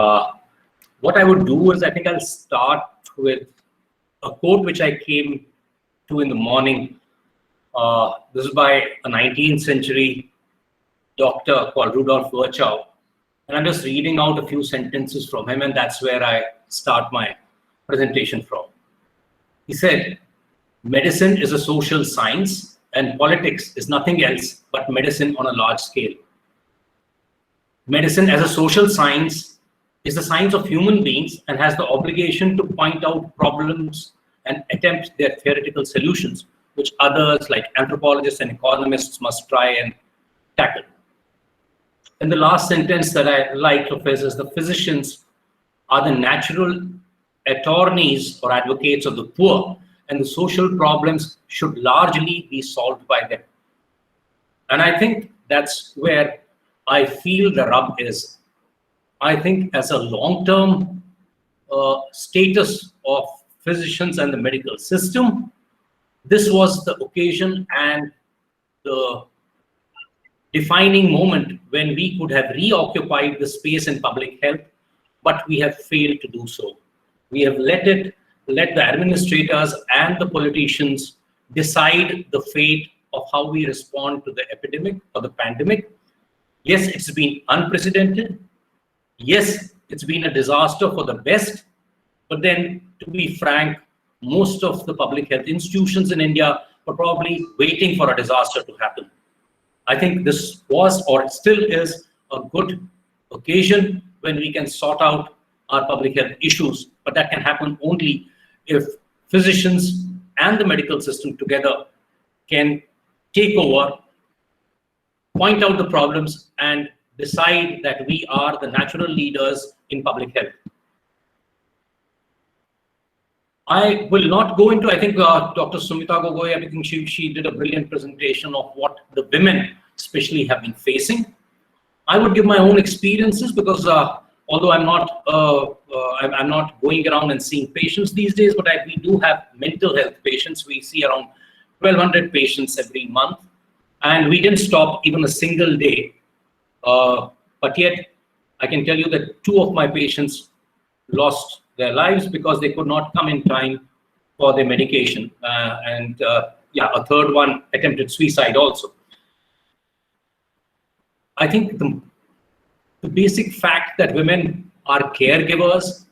What I would do is I think I'll start with a quote which I came to in the morning. This is by a 19th century doctor called Rudolf Virchow. And I'm just reading out a few sentences from him, and that's where I start my presentation from. He said, "Medicine is a social science, and politics is nothing else but medicine on a large scale. Medicine as a social science is the science of human beings and has the obligation to point out problems and attempt their theoretical solutions, which others like anthropologists and economists must try and tackle." And the last sentence that I like of his is, "The physicians are the natural attorneys or advocates of the poor, and the social problems should largely be solved by them." And I think that's where I feel the rub is. I think as a long-term status of physicians and the medical system, this was the occasion and the defining moment when we could have reoccupied the space in public health, but we have failed to do so. We have let the administrators and the politicians decide the fate of how we respond to the epidemic or the pandemic. Yes, it's been unprecedented. Yes, it's been a disaster for the best. But then, to be frank, most of the public health institutions in India were probably waiting for a disaster to happen. I think this was, or still is, a good occasion when we can sort out our public health issues. But that can happen only if physicians and the medical system together can take over, point out the problems, and decide that we are the natural leaders in public health. I will not go into, I think Dr. Sumita Gogoi, I think she did a brilliant presentation of what the women especially have been facing. I would give my own experiences because although I'm not going around and seeing patients these days, but we do have mental health patients. We see around 1,200 patients every month, and we didn't stop even a single day. But yet, I can tell you that 2 of my patients lost their lives because they could not come in time for their medication. And a third one attempted suicide also. I think the basic fact that women are caregivers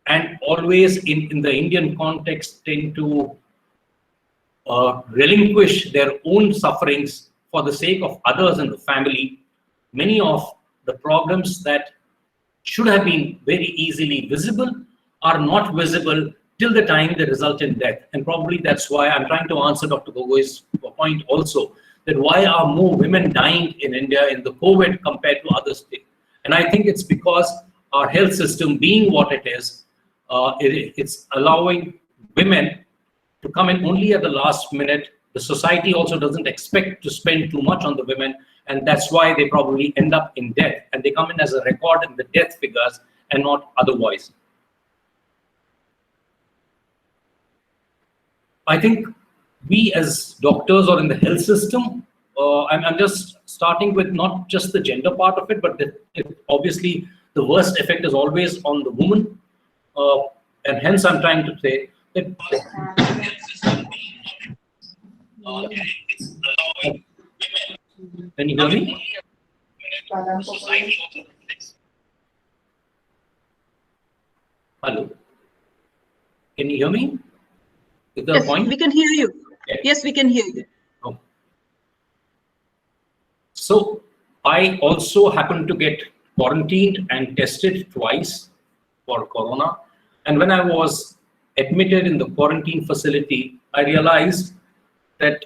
and always in the Indian context tend to relinquish their own sufferings for the sake of others in the family, many of the problems that should have been very easily visible are not visible till the time they result in death. And probably that's why I'm trying to answer Dr. Gogoi's point also, that why are more women dying in India in the COVID compared to other states? And I think it's because our health system being what it is, it's allowing women to come in only at the last minute. The society also doesn't expect to spend too much on the women, and that's why they probably end up in death. And they come in as a record in the death figures and not otherwise. I think we as doctors or in the health system, I'm just starting with not just the gender part of it, but obviously the worst effect is always on the woman. And hence I'm trying to say that can you hear me? Hello? Can you hear me? Is there a point? We can hear you. Okay. Yes, we can hear you. Oh. So I also happened to get quarantined and tested twice for corona. And when I was admitted in the quarantine facility, I realized that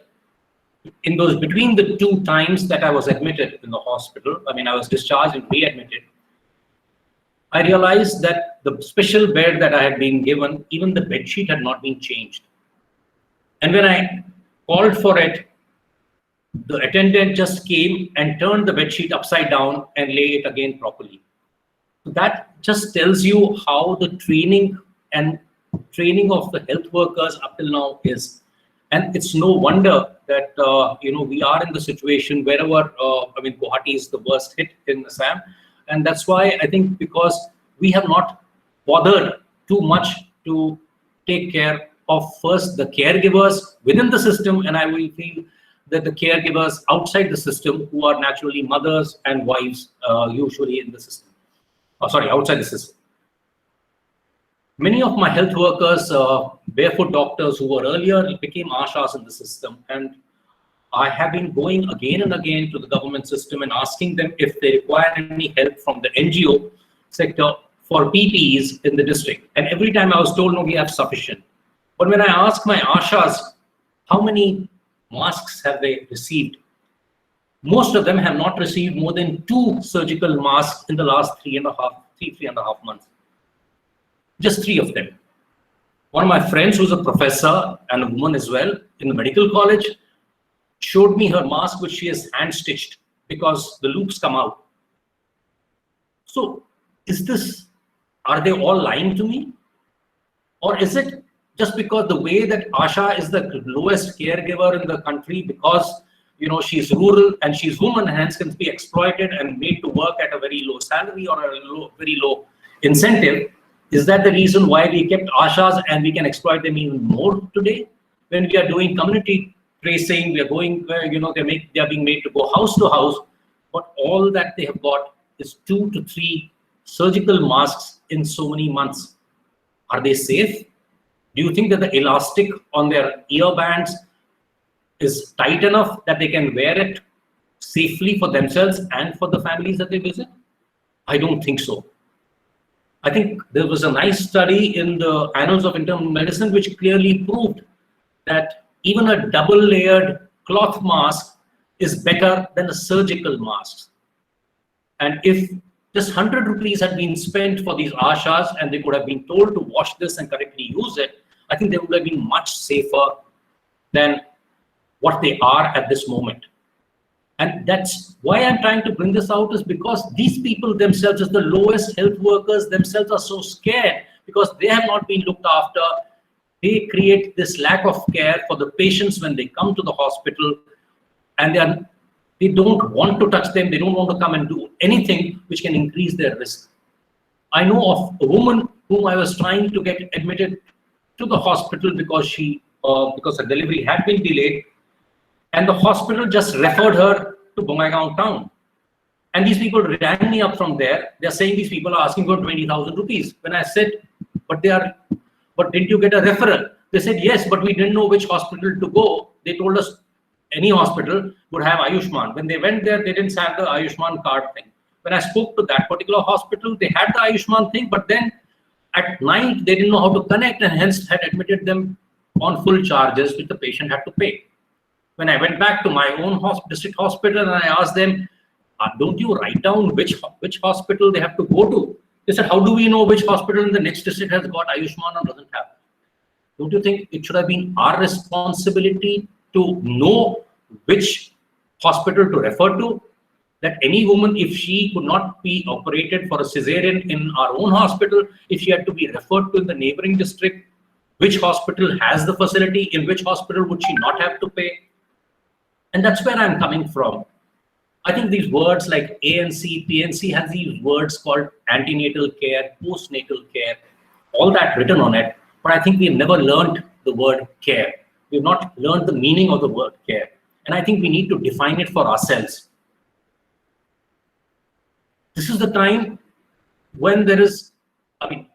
in those between the 2 times that I was admitted in the hospital, I mean, I was discharged and readmitted, I realized that the special bed that I had been given, even the bed sheet had not been changed. And when I called for it, the attendant just came and turned the bed sheet upside down and lay it again properly. That just tells you how the training of the health workers up till now is. And it's no wonder that we are in the situation wherever Guwahati is the worst hit in Assam, and that's why I think because we have not bothered too much to take care of first the caregivers within the system, and I will feel that the caregivers outside the system who are naturally mothers and wives usually in the system. Outside the system. Many of my health workers, barefoot doctors who were earlier became ashas in the system, and I have been going again and again to the government system and asking them if they require any help from the NGO sector for PPEs in the district. And every time I was told, no, we have sufficient. But when I asked my ashas, how many masks have they received? Most of them have not received more than 2 surgical masks in the last three and a half months. Just 3 of them. One of my friends who's a professor and a woman as well in the medical college showed me her mask which she has hand stitched because the loops come out. So are they all lying to me? Or is it just because the way that Asha is the lowest caregiver in the country because she's rural and she's woman, hence can be exploited and made to work at a very low salary or a very low incentive? Is that the reason why we kept Ashas and we can exploit them even more today? When we are doing community tracing, we are going where they are being made to go house to house, but all that they have got is 2 to 3 surgical masks in so many months. Are they safe? Do you think that the elastic on their ear bands is tight enough that they can wear it safely for themselves and for the families that they visit? I don't think so. I think there was a nice study in the Annals of Internal Medicine which clearly proved that even a double-layered cloth mask is better than a surgical mask. And if just 100 rupees had been spent for these ashas and they could have been told to wash this and correctly use it, I think they would have been much safer than what they are at this moment. And that's why I'm trying to bring this out, is because these people themselves, as the lowest health workers themselves, are so scared because they have not been looked after. They create this lack of care for the patients when they come to the hospital, and they don't want to touch them. They don't want to come and do anything which can increase their risk. I know of a woman whom I was trying to get admitted to the hospital because her delivery had been delayed, and the hospital just referred her to Bongaigaon town. And these people rang me up from there. They're saying these people are asking for 20,000 rupees. When I said, but didn't you get a referral? They said, yes, but we didn't know which hospital to go. They told us any hospital would have Ayushman. When they went there, they didn't have the Ayushman card thing. When I spoke to that particular hospital, they had the Ayushman thing, but then at night, they didn't know how to connect and hence had admitted them on full charges which the patient had to pay. When I went back to my own district hospital and I asked them, don't you write down which hospital they have to go to? They said, how do we know which hospital in the next district has got Ayushman or doesn't have? Don't you think it should have been our responsibility to know which hospital to refer to? That any woman, if she could not be operated for a cesarean in our own hospital, if she had to be referred to in the neighboring district, which hospital has the facility, in which hospital would she not have to pay? And that's where I'm coming from. I think these words like ANC, PNC has these words called antenatal care, postnatal care, all that written on it. But I think we've never learned the word care. We've not learned the meaning of the word care. And I think we need to define it for ourselves. This is the time when there is,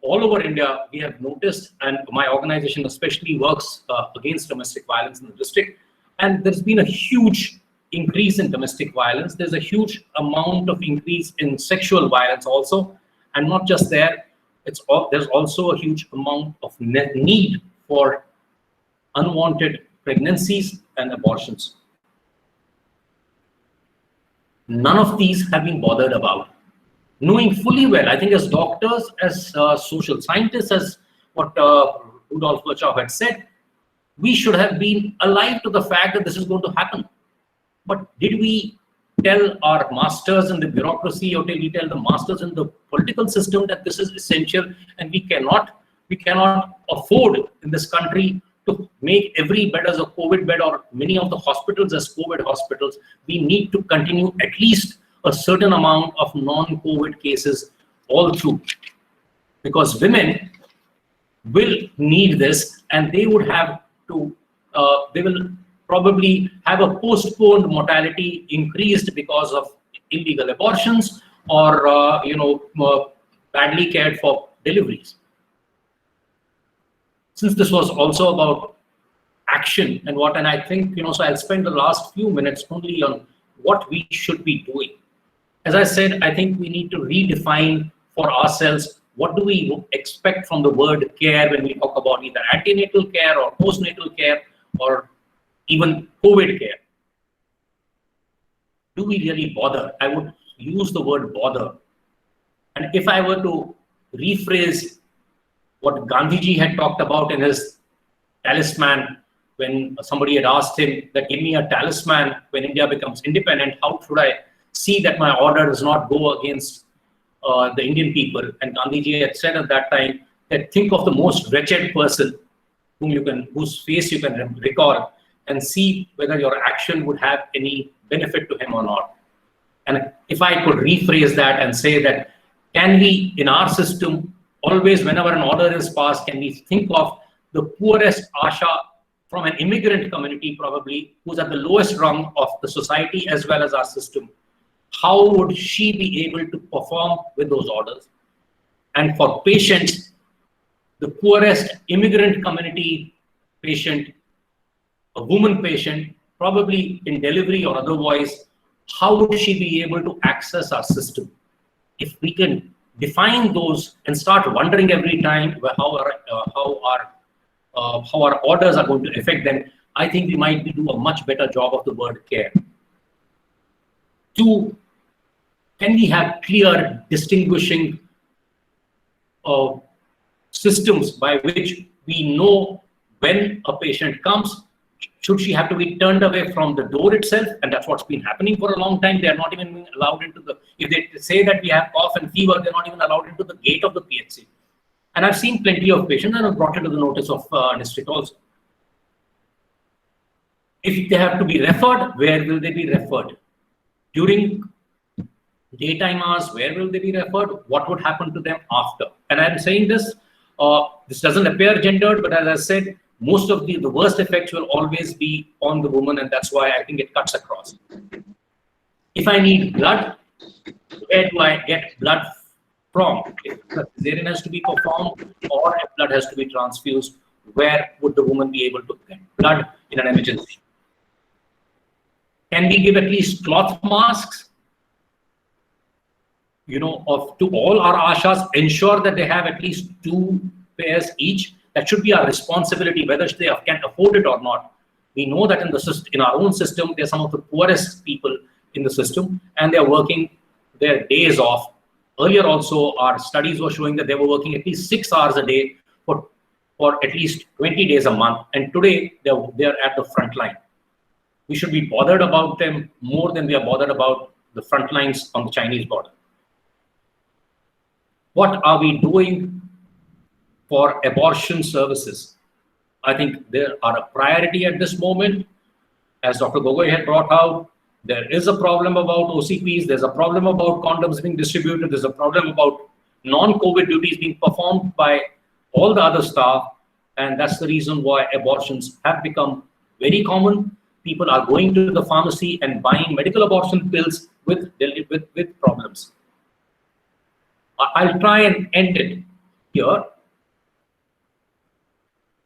all over India, we have noticed, and my organization especially works against domestic violence in the district. And there's been a huge increase in domestic violence. There's a huge amount of increase in sexual violence also. And not just there, there's also a huge amount of need for unwanted pregnancies and abortions. None of these have been bothered about. Knowing fully well, I think as doctors, as social scientists, as what Rudolf Virchow had said, we should have been alive to the fact that this is going to happen. But did we tell our masters in the bureaucracy, or we tell the masters in the political system that this is essential, and we cannot afford in this country to make every bed as a COVID bed or many of the hospitals as COVID hospitals. We need to continue at least a certain amount of non-COVID cases all through, because women will need this, and they would have to, they will probably have a postponed mortality increased because of illegal abortions or badly cared for deliveries. Since this was also about action and I think, so I'll spend the last few minutes only on what we should be doing. As I said, I think we need to redefine for ourselves what do we expect from the word care when we talk about either antenatal care or postnatal care or even COVID care. Do we really bother? I would use the word bother. And if I were to rephrase what Gandhiji had talked about in his talisman, when somebody had asked him that give me a talisman when India becomes independent, how should I see that my order does not go against the Indian people? And Gandhiji had said at that time that think of the most wretched person whose face you can recall, and see whether your action would have any benefit to him or not. And if I could rephrase that and say that, can we, in our system, always whenever an order is passed, can we think of the poorest Asha from an immigrant community probably, who's at the lowest rung of the society as well as our system? How would she be able to perform with those orders? And for patients, the poorest immigrant community patient, a woman patient, probably in delivery or otherwise, how would she be able to access our system? If we can define those and start wondering every time how our orders are going to affect them, I think we might do a much better job of the word care. 2, can we have clear distinguishing systems by which we know when a patient comes? Should she have to be turned away from the door itself? And that's what's been happening for a long time. They are not even being allowed into if they say that we have cough and fever, they're not even allowed into the gate of the PHC. And I've seen plenty of patients, and I've brought it to the notice of district also. If they have to be referred, where will they be referred? During daytime hours, where will they be referred? What would happen to them after? And I'm saying this, this doesn't appear gendered, but as I said, most of the worst effects will always be on the woman, and that's why I think it cuts across. If I need blood, where do I get blood from? If the cesarean has to be performed or if blood has to be transfused, where would the woman be able to get blood in an emergency? Can we give at least cloth masks, to all our Ashas, ensure that they have at least 2 pairs each? That should be our responsibility, whether they can afford it or not. We know that in our own system, they're some of the poorest people in the system, and they're working their days off. Earlier also, our studies were showing that they were working at least 6 hours a day for at least 20 days a month. And today, they're at the front line. We should be bothered about them more than we are bothered about the front lines on the Chinese border. What are we doing for abortion services? I think they are a priority at this moment. As Dr. Gogoi had brought out, there is a problem about OCPs, there's a problem about condoms being distributed, there's a problem about non-COVID duties being performed by all the other staff, and that's the reason why abortions have become very common. People are going to the pharmacy and buying medical abortion pills with problems. I'll try and end it here.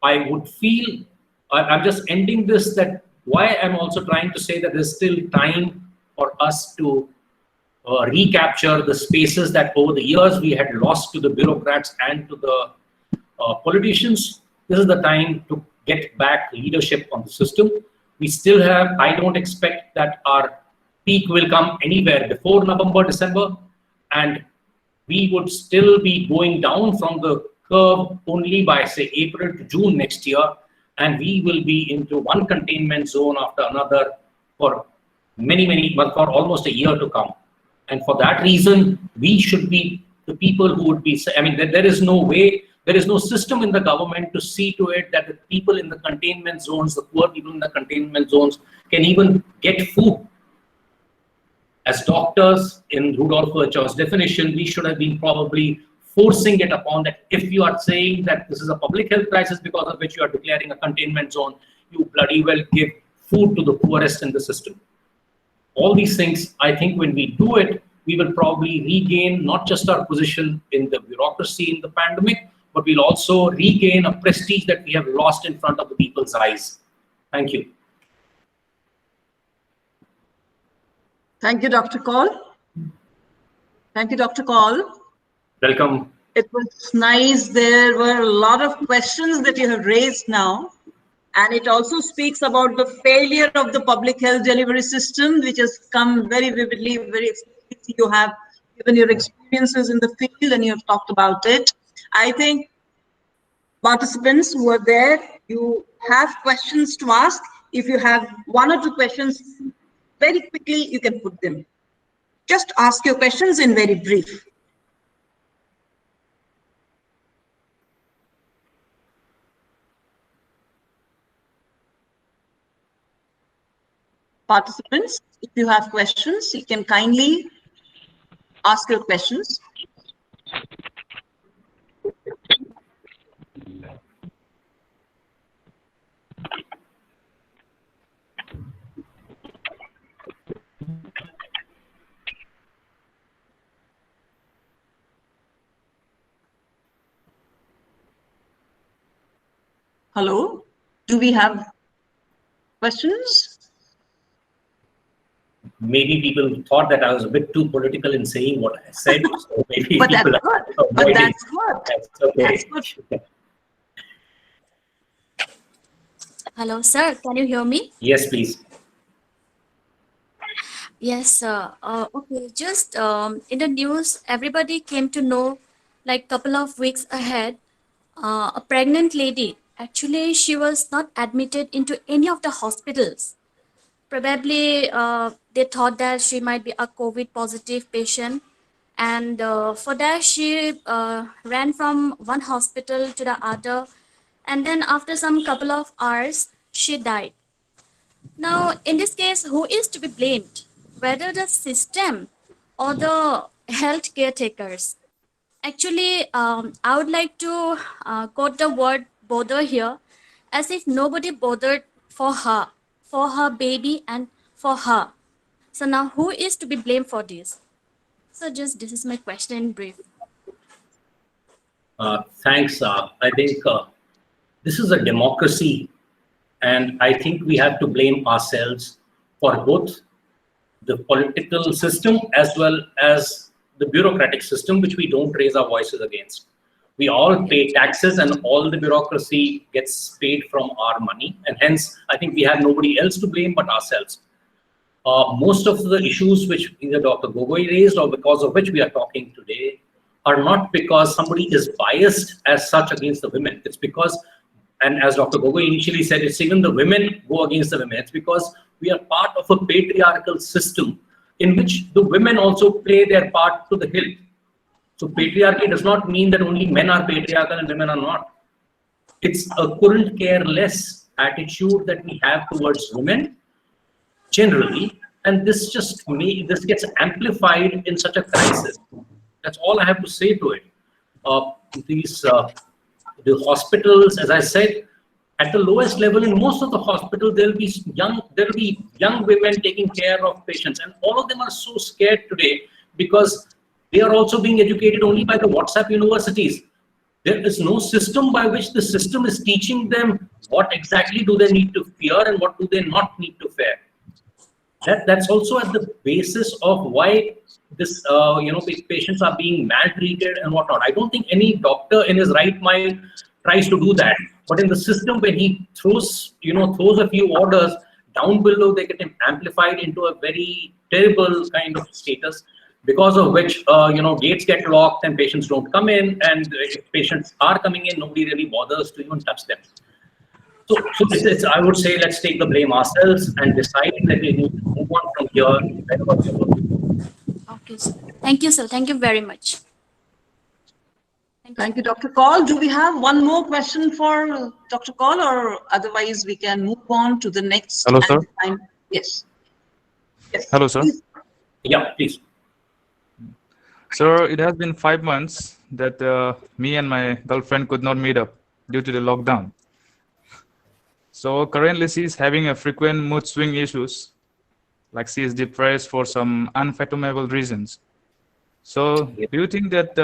I would feel, I'm just ending this, that why I'm also trying to say that there's still time for us to recapture the spaces that over the years we had lost to the bureaucrats and to the politicians. This is the time to get back leadership on the system. We still have, I don't expect that our peak will come anywhere before November, December, and we would still be going down from the curve only by, say, April to June next year, and we will be into one containment zone after another for but for almost a year to come. And for that reason, we should be the people who would be, I mean, there is no way, there is no system in the government to see to it that the people in the containment zones, the poor people in the containment zones can even get food. As doctors, in Rudolf Virchow's definition, we should have been probably forcing it upon that if you are saying that this is a public health crisis because of which you are declaring a containment zone, you bloody well give food to the poorest in the system. All these things, I think when we do it, we will probably regain not just our position in the bureaucracy in the pandemic, but we'll also regain a prestige that we have lost in front of the people's eyes. Thank you. Thank you, Dr. Kaul. Thank you, Dr. Kaul. Welcome. It was nice. There were a lot of questions that you have raised now. And it also speaks about the failure of the public health delivery system, which has come very vividly, very explicitly. You have given your experiences in the field and you have talked about it. I think participants who are there, you have questions to ask. If you have one or two questions, very quickly, you can put them. Just ask your questions in very brief. Participants, if you have questions, you can kindly ask your questions. Hello, do we have questions? Maybe people thought that I was a bit too political in saying what I said. So maybe But that's people good. are But avoiding. that's good. That's okay. That's good. Hello, sir. Can you hear me? Yes, please. Yes, sir. Okay, just in the news, everybody came to know, like couple of weeks ahead, a pregnant lady. Actually, she was not admitted into any of the hospitals. Probably they thought that she might be a COVID positive patient. And for that, she ran from one hospital to the other. And then after some couple of hours, she died. Now, in this case, who is to be blamed? Whether the system or the health caretakers? Actually, I would like to quote the word bother here, as if nobody bothered for her baby, and for her. So now, who is to be blamed for this? So just this is my question in brief. Thanks. I think this is a democracy, and I think we have to blame ourselves for both the political system as well as the bureaucratic system, which we don't raise our voices against. We all pay taxes and all the bureaucracy gets paid from our money, and hence I think we have nobody else to blame but ourselves. Most of the issues which either Dr. Gogoi raised or because of which we are talking today are not because somebody is biased as such against the women. It's because, and as Dr. Gogoi initially said, it's even the women go against the women. It's because we are part of a patriarchal system in which the women also play their part to the hilt. So patriarchy does not mean that only men are patriarchal and women are not. It's a couldn't care less attitude that we have towards women generally, and this gets amplified in such a crisis. That's all I have to say to it. The hospitals, as I said, at the lowest level in most of the hospitals, there will be young women taking care of patients, and all of them are so scared today because they are also being educated only by the WhatsApp universities. There is no system by which the system is teaching them what exactly do they need to fear and what do they not need to fear. That's also at the basis of why this patients are being maltreated and whatnot. I don't think any doctor in his right mind tries to do that, but in the system when he throws a few orders down below, they get amplified into a very terrible kind of status, because of which gates get locked and patients don't come in, and if patients are coming in, nobody really bothers to even touch them. So I would say let's take the blame ourselves and decide that we need to move on and hear wherever you're working. Okay, sir. Thank you, sir. Thank you very much. Thank you, Dr. Kaul. Do we have one more question for Dr. Kaul, or otherwise we can move on to the next? Hello, sir. Yes. Yes. Hello, sir. Please. Yeah, please. Sir, it has been 5 months that me and my girlfriend could not meet up due to the lockdown. So currently she is having a frequent mood swing issues, like she is depressed for some unfathomable reasons. So do you think that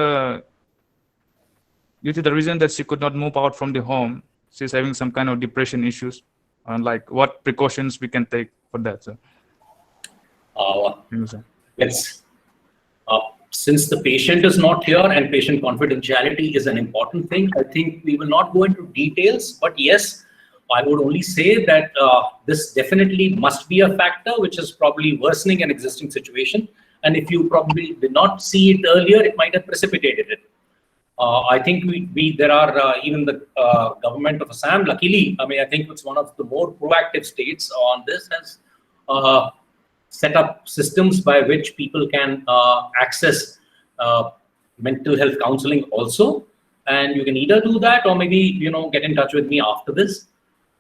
due to the reason that she could not move out from the home, she's having some kind of depression issues? And like what precautions we can take for that, sir? Yes. Since the patient is not here and patient confidentiality is an important thing, I think we will not go into details, but yes, I would only say that this definitely must be a factor which is probably worsening an existing situation. And if you probably did not see it earlier, it might have precipitated it. I think there are even the government of Assam, luckily, I mean, I think it's one of the more proactive states on this, has set up systems by which people can access mental health counseling also. And you can either do that or maybe, get in touch with me after this.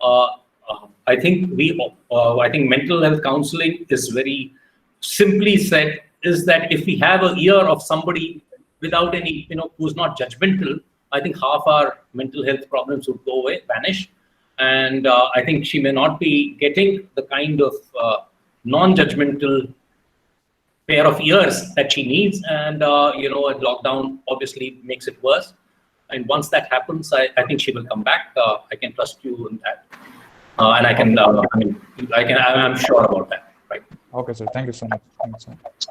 I think mental health counseling is very simply said, is that if we have an ear of somebody without any, who's not judgmental, I think half our mental health problems would go away, vanish. And I think she may not be getting the kind of non-judgmental pair of ears that she needs. And, a lockdown obviously makes it worse. And once that happens, I think she will come back. I can trust you in that. And I'm sure about that. Right. Okay, sir. Thank you so much. Thank you so much.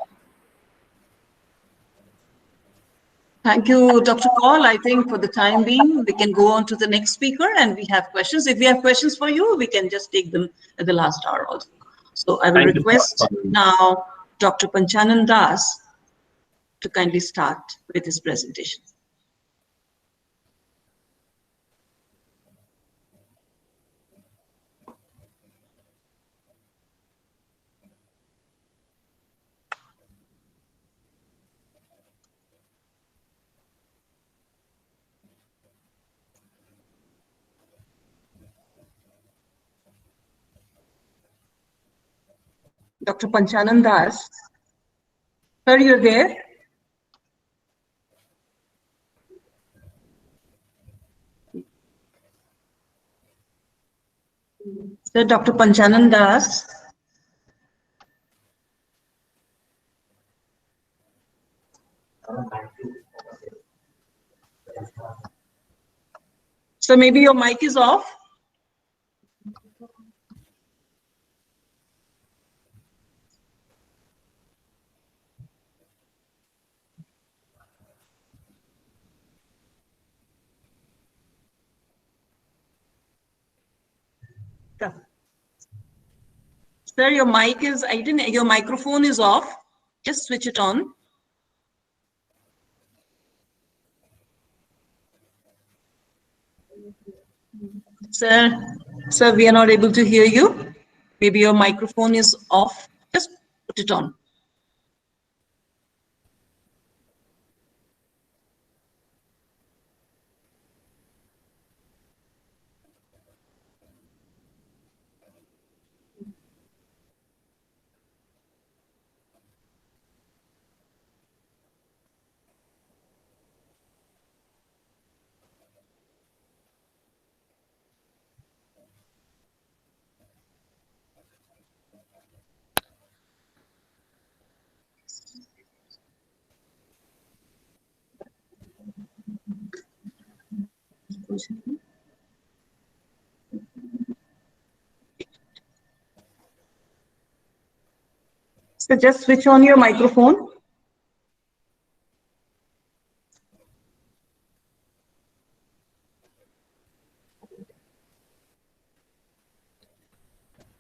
Thank you, Dr. Kaul. I think for the time being, we can go on to the next speaker and we have questions. If we have questions for you, we can just take them at the last hour also. So I will request now Dr. Panchanan Das to kindly start with his presentation. Dr. Panchanan Das, sir, you're there? Sir, Dr. Panchanan Das. So maybe your mic is off. Sir, your mic is, your microphone is off. Just switch it on. Sir, we are not able to hear you. Maybe your microphone is off. Just put it on. So just switch on your microphone.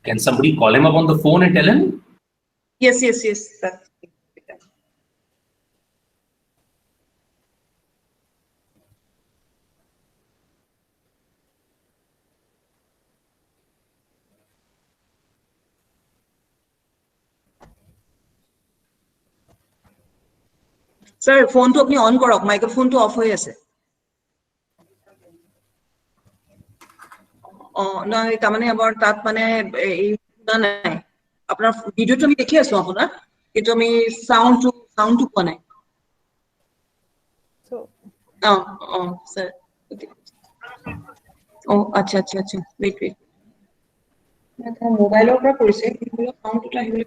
Can somebody call him up on the phone and tell him? Yes. That's Sir, phone to apni on korok, microphone to off hoye ase. নাই তাৰমানে আমাৰ তাত মানে এই শুনা নাই আপোনাৰ ভিডিঅ'টো আমি দেখি আছো আপোনাৰ কিন্তু আমি সাউন্ডটো পোৱা নাই স্যার আচ্ছা ওয়েট মোবাইলৰ পৰা কৰিছে কিন্তু সাউন্ডটো আহিলে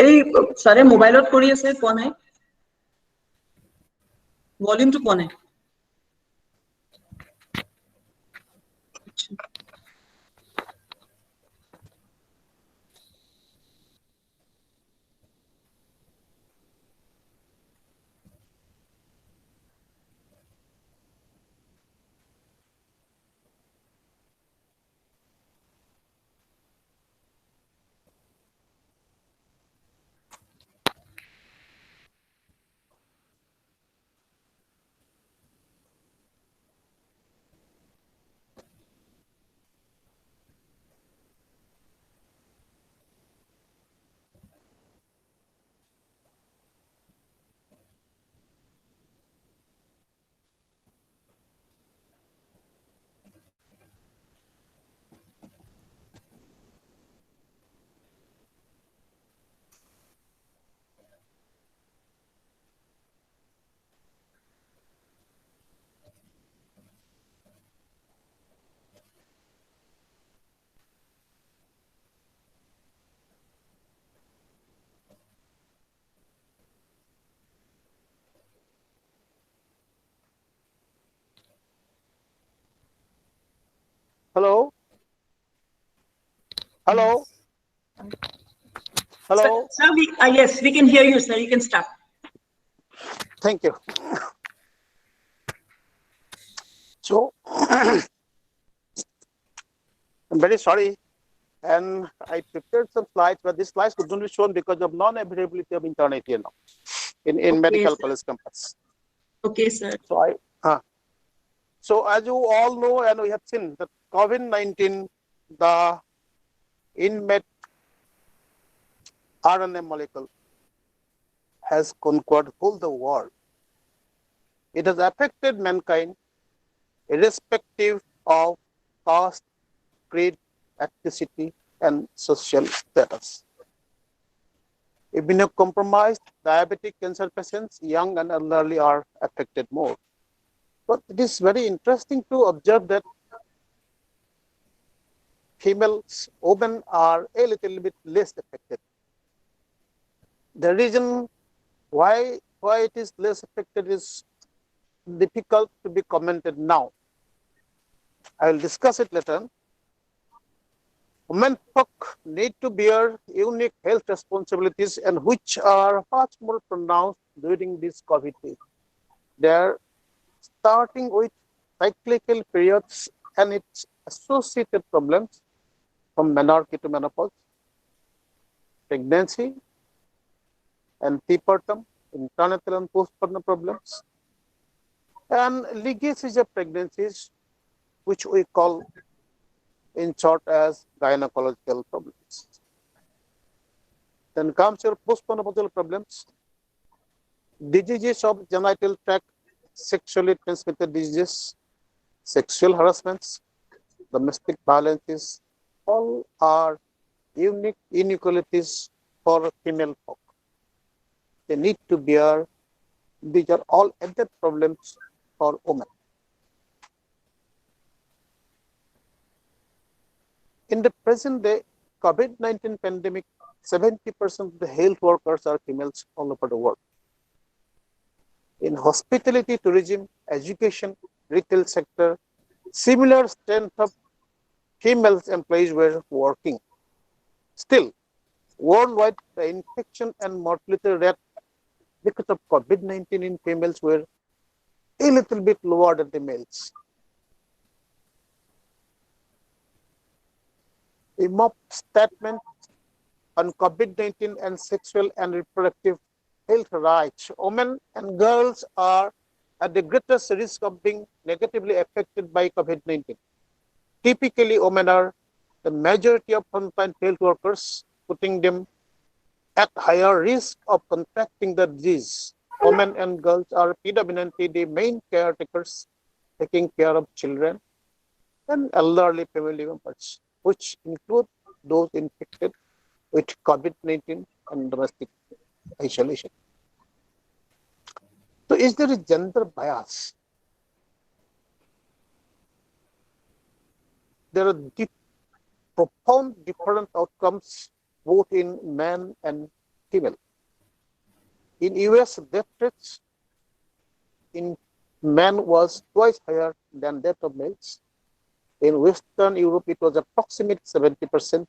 এই সারে মোবাইলত কৰি আছে পোৱা নাই ভলিউমটো পোৱা নাই Hello? Hello? Hello? Sir, yes, we can hear you, sir. You can start. Thank you. So, I'm very sorry. And I prepared some slides, but these slides could not be shown because of non-availability of internet here now in medical college campus. Okay, sir. So as you all know, and we have seen that COVID-19, the inmate RNA molecule has conquered whole the world. It has affected mankind irrespective of caste, creed, ethnicity, and social status. Immunocompromised, diabetic, cancer patients, young and elderly are affected more. But it is very interesting to observe that women are a little bit less affected. The reason why it is less affected is difficult to be commented now. I will discuss it later. Women folk need to bear unique health responsibilities and which are much more pronounced during this COVID period. They are starting with cyclical periods and its associated problems from menarche to menopause, pregnancy, and peripartum, neonatal and postpartum problems, and legacies of pregnancies, which we call in short as gynecological problems. Then comes your postmenopausal problems, diseases of genital tract, sexually transmitted diseases, sexual harassments, domestic violences, all are unique inequalities for female folk. They need to bear, these are all added problems for women. In the present day, COVID-19 pandemic, 70% of the health workers are females all over the world. In hospitality, tourism, education, retail sector, similar strength of female employees were working. Still, worldwide, the infection and mortality rate because of COVID-19 in females were a little bit lower than the males. A mock statement on COVID-19 and sexual and reproductive health rights. Women and girls are at the greatest risk of being negatively affected by COVID-19. Typically, women are the majority of frontline health workers, putting them at higher risk of contracting the disease. Women and girls are predominantly the main caretakers taking care of children and elderly family members, which include those infected with COVID-19 and domestic isolation. So is there a gender bias? There are profound different outcomes both in men and female. In US, death rates in men was twice higher than that of males. In Western Europe, it was approximately 70%.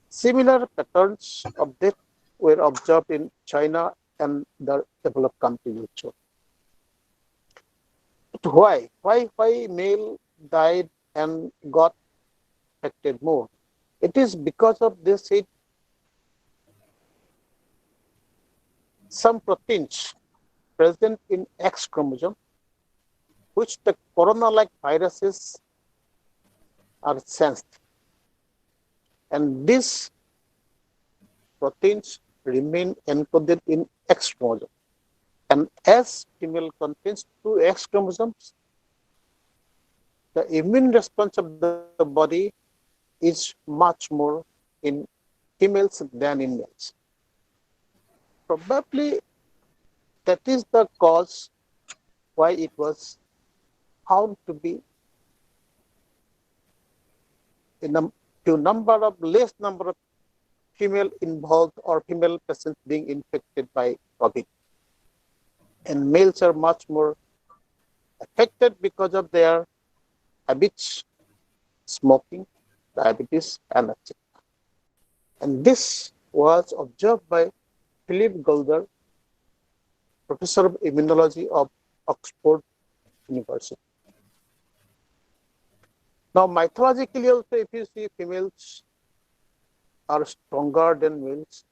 Similar patterns of death were observed in China and the developed countries also. But why? Why male died and got affected more? It is because of this some proteins present in X chromosome, which the corona-like viruses are sensed. And these proteins remain encoded in X chromosome. And as female contains two X chromosomes, the immune response of the body is much more in females than in males. Probably that is the cause why it was found to be in a less number of female involved or female patients being infected by COVID. And males are much more affected because of their habits, smoking, diabetes, and etc. And this was observed by Philip Goulder, professor of immunology of Oxford University. Now, mythologically also, if you see, females are stronger than males.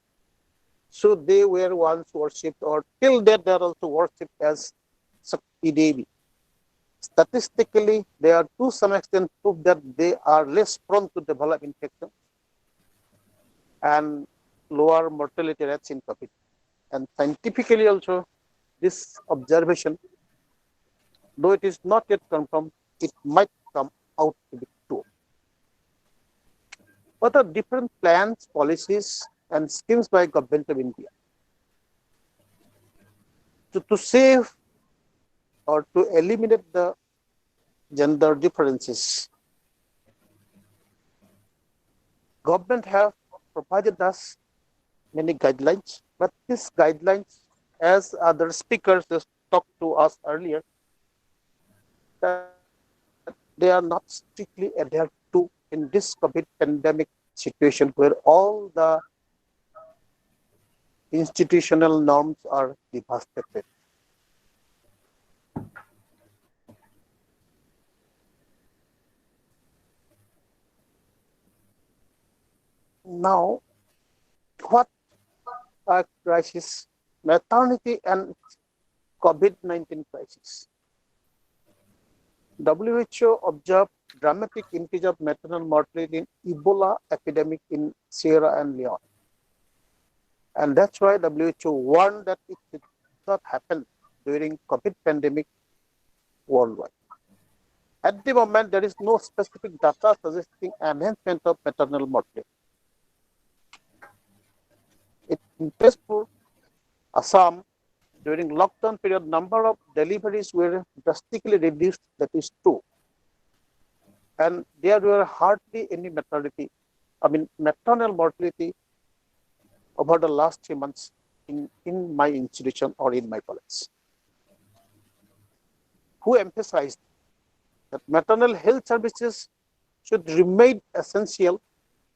So they were once worshipped, or till that they are also worshipped as Shakti Devi. Statistically, they are to some extent proof that they are less prone to develop infection and lower mortality rates in COVID. And scientifically also, this observation, though it is not yet confirmed, it might come out to be true. What are different plans, policies, and schemes by government of India to save or to eliminate the gender differences? Government have provided us many guidelines, but these guidelines, as other speakers just talked to us earlier, that they are not strictly adhered to in this COVID pandemic situation where all the institutional norms are devastated. Now, what are crisis? Maternity and COVID-19 crisis. WHO observed dramatic increase of maternal mortality in Ebola epidemic in Sierra Leone. And that's why WHO warned that it should not happen during COVID pandemic worldwide. At the moment, there is no specific data suggesting enhancement of maternal mortality. In Tezpur, Assam, during lockdown period, number of deliveries were drastically reduced. That is true. And there were hardly any maternal mortality over the last 3 months in my institution or in my college. Who emphasized that maternal health services should remain essential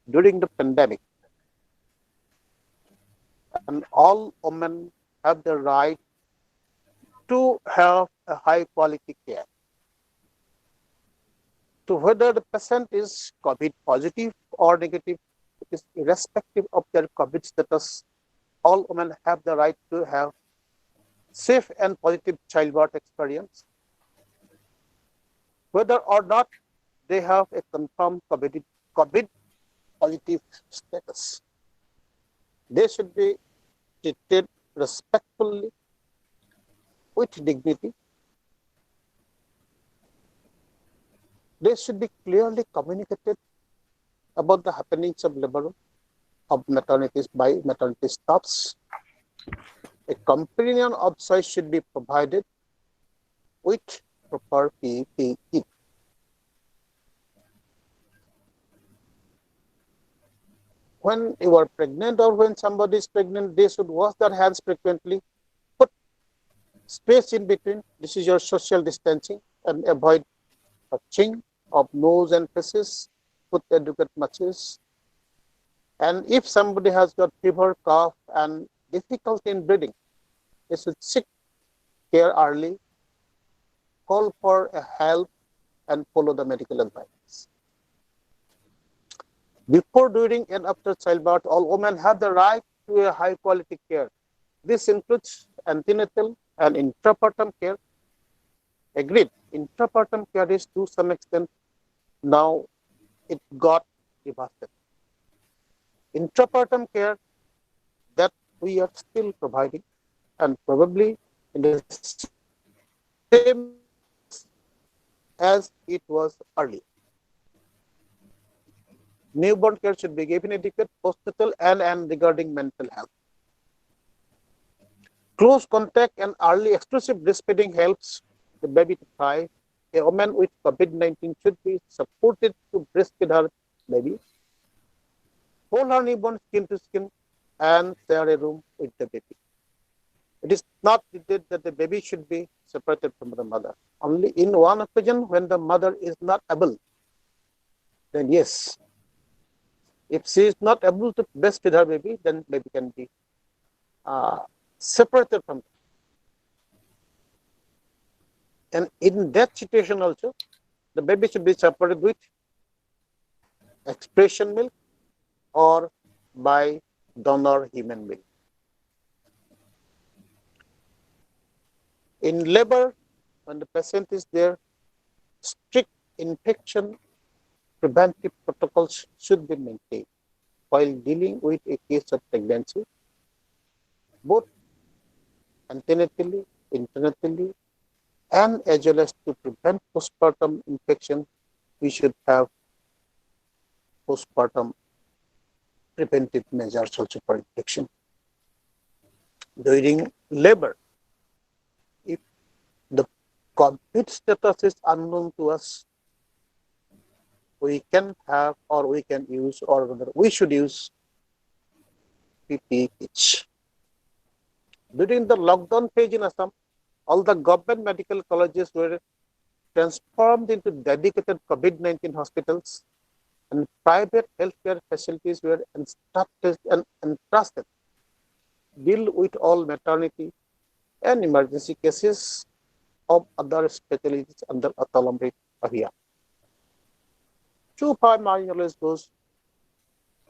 during the pandemic. And all women have the right to have a high quality care. So whether the patient is COVID positive or negative, it is irrespective of their COVID status, all women have the right to have safe and positive childbirth experience, whether or not they have a confirmed COVID positive status. They should be treated respectfully, with dignity. They should be clearly communicated about the happenings of labor of maternities by maternity staffs. A companion of choice should be provided with proper PPE. When you are pregnant or when somebody is pregnant, they should wash their hands frequently, put space in between. This is your social distancing, and avoid touching of nose and faces, put adequate masks. And if somebody has got fever, cough, and difficulty in breathing, they should seek care early, call for help, and follow the medical advice. Before, during, and after childbirth, all women have the right to a high quality care. This includes antenatal and intrapartum care. Agreed, intrapartum care is to some extent now it got devasted. Intrapartum care that we are still providing, and probably in the same as it was earlier. Newborn care should be given adequate postnatal and regarding mental health. Close contact and early exclusive breastfeeding helps the baby to thrive. A woman with COVID-19 should be supported to breastfeed her baby, hold her newborn skin to skin, and share a room with the baby. It is not needed that the baby should be separated from the mother. Only in one occasion, when the mother is not able, then yes. If she is not able to breastfeed her baby, then baby can be separated from her. And in that situation also, the baby should be separated with expression milk or by donor human milk. In labor, when the patient is there, strict infection preventive protocols should be maintained while dealing with a case of pregnancy, both antenatally, internally, and as well as to prevent postpartum infection. We should have postpartum preventive measures also for infection. During labor, if the COVID status is unknown to us, we can have, or we can use, or rather we should use PPE kits. During the lockdown phase in Assam, all the government medical colleges were transformed into dedicated COVID-19 hospitals, and private healthcare facilities were instructed and entrusted to deal with all maternity and emergency cases of other specialties under autonomous area. Too far my knowledge goes,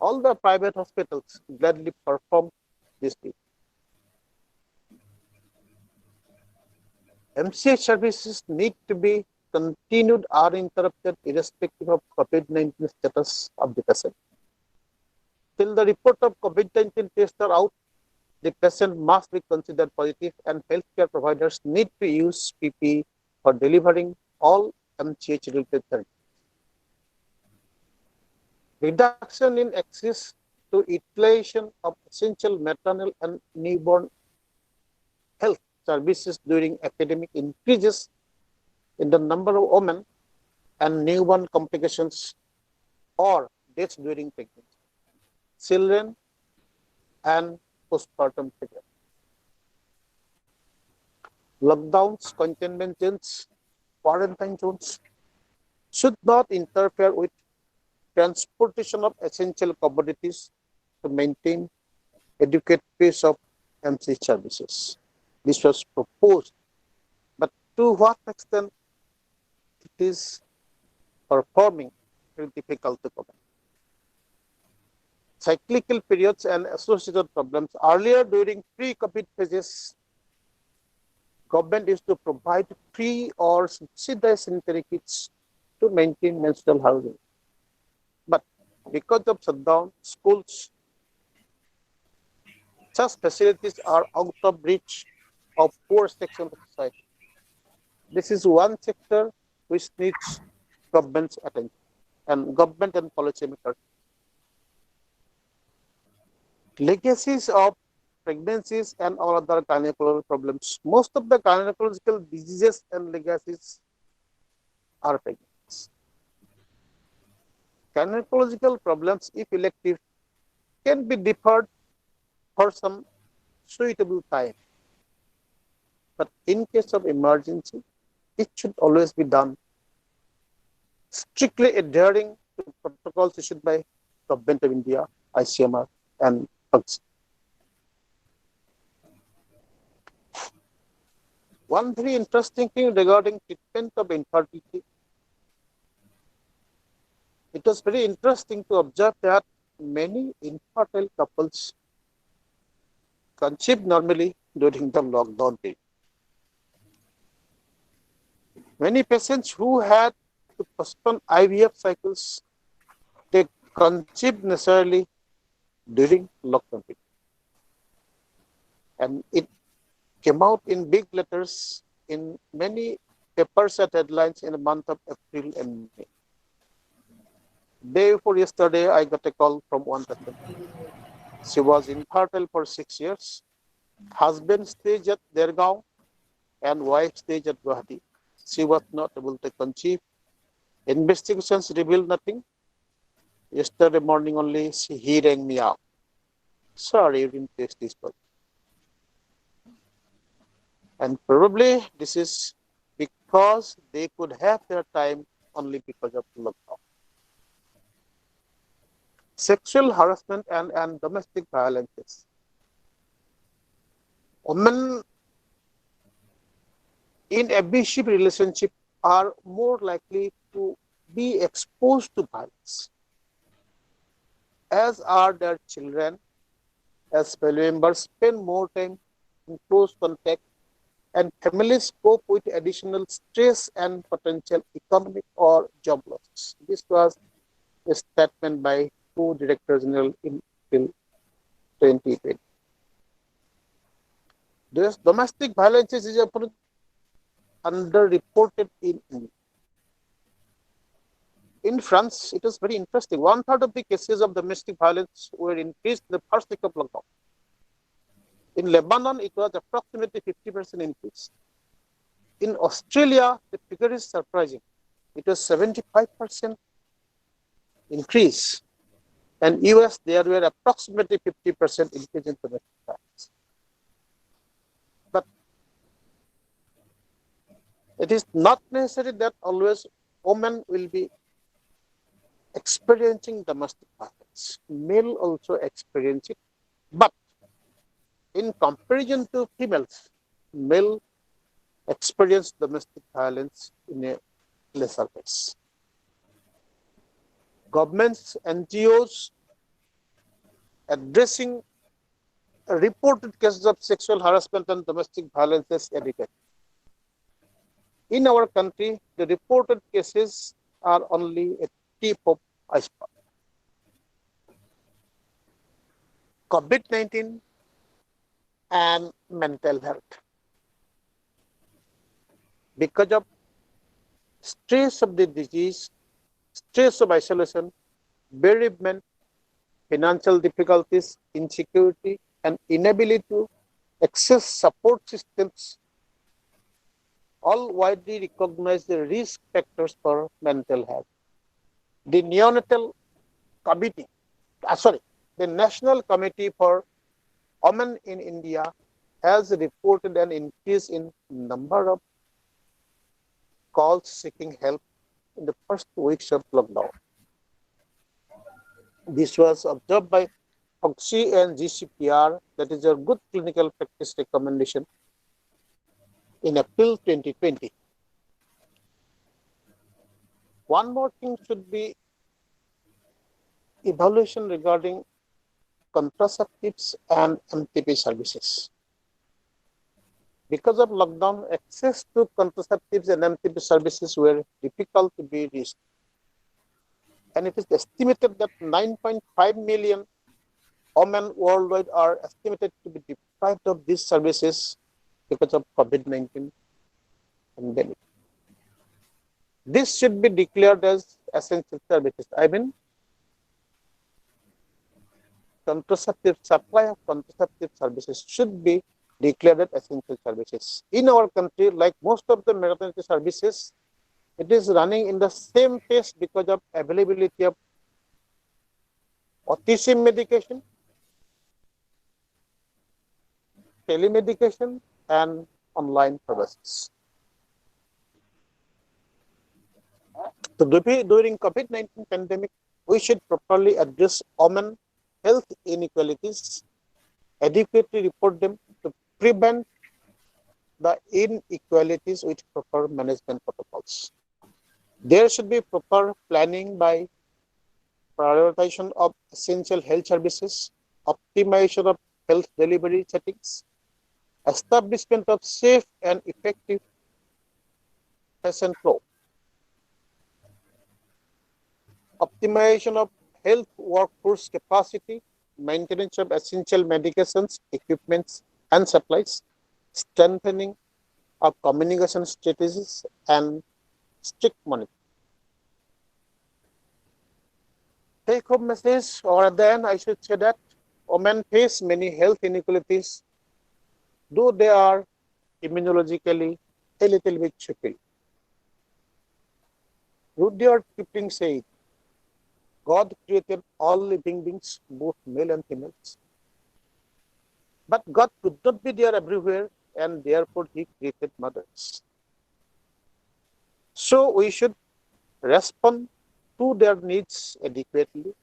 all the private hospitals gladly perform this duty. MCH services need to be continued uninterrupted irrespective of COVID-19 status of the patient. Till the report of COVID-19 tests are out, the patient must be considered positive, and healthcare providers need to use PPE for delivering all MCH-related therapies. Reduction in access to utilization of essential maternal and newborn health services during epidemic increases in the number of women and newborn complications or deaths during pregnancy, children, and postpartum period. Lockdowns, containment zones, quarantine zones should not interfere with transportation of essential commodities to maintain adequate pace of MC services. This was proposed, but to what extent it is performing is difficult to comment. Cyclical periods and associated problems. Earlier, during pre-COVID phases, government is to provide free or subsidized sanitary kits to maintain menstrual hygiene. But because of shutdown, schools, such facilities are out of reach of poor section of society. This is one sector which needs government's attention and government and policymakers. Legacies of pregnancies and all other gynecological problems. Most of the gynecological diseases and legacies are pregnancies. Gynecological problems, if elective, can be deferred for some suitable time. But in case of emergency, it should always be done strictly adhering to protocols issued by Government of India, ICMR, and PUGS. One very interesting thing regarding treatment of infertility, it was very interesting to observe that many infertile couples conceive normally during the lockdown period. Many patients who had to postpone IVF cycles, they conceive necessarily during lockdown period. And it came out in big letters in many papers and headlines in the month of April and May. Day before yesterday, I got a call from one patient. She was infertile for 6 years. Husband stayed at Dergaon and wife stayed at Guwahati. She was not able to conceive. Investigations revealed nothing. Yesterday morning only, he rang me up. Sorry, you didn't test this one. And probably this is because they could have their time only because of lockdown. Sexual harassment and domestic violences. Women in abusive relationship are more likely to be exposed to violence, as are their children, as family members spend more time in close contact and families cope with additional stress and potential economic or job losses. This was a statement by two Director General in April 2020. This domestic violence is underreported in India. In France, it is very interesting. 1/3 of the cases of domestic violence were increased in the first week of lockdown. In Lebanon, it was approximately 50% increase. In Australia, the figure is surprising. It was 75% increase. And US, there were approximately 50% increase in domestic violence. But it is not necessary that always women will be experiencing domestic violence. Male also experience it. But in comparison to females, male experience domestic violence in a lesser case. Governments, NGOs addressing reported cases of sexual harassment and domestic violence is adequate. In our country, the reported cases are only a tip of iceberg. COVID-19 and mental health. Because of stress of the disease, stress of isolation, bereavement, financial difficulties, insecurity, and inability to access support systems, all widely recognize the risk factors for mental health. The Neonatal Committee, the National Committee for Women in India has reported an increase in number of calls seeking help in the first weeks of lockdown. This was observed by POXI and GCPR, that is a good clinical practice recommendation, in April 2020. One more thing should be evaluation regarding contraceptives and MTP services. Because of lockdown, access to contraceptives and MTP services were difficult to be reached. And it is estimated that 9.5 million women worldwide are estimated to be deprived of these services because of COVID-19 pandemic. This should be declared as essential services. I mean, supply of contraceptive services should be declared as essential services. In our country, like most of the maternity services, it is running in the same pace because of availability of autism medication, telemedication, and online services. So during COVID-19 pandemic, we should properly address women health inequalities, adequately report them to prevent the inequalities with proper management protocols. There should be proper planning by prioritization of essential health services, optimization of health delivery settings, establishment of safe and effective patient flow, optimization of health workforce capacity, maintenance of essential medications, equipments, and supplies, strengthening of communication strategies, and strict monitoring. Take-home message, or then I should say that women face many health inequalities, though they are immunologically a little bit superior. Rudyard Kipling said, God created all living beings, both male and females. But God could not be there everywhere, and therefore He created mothers. So we should respond to their needs adequately,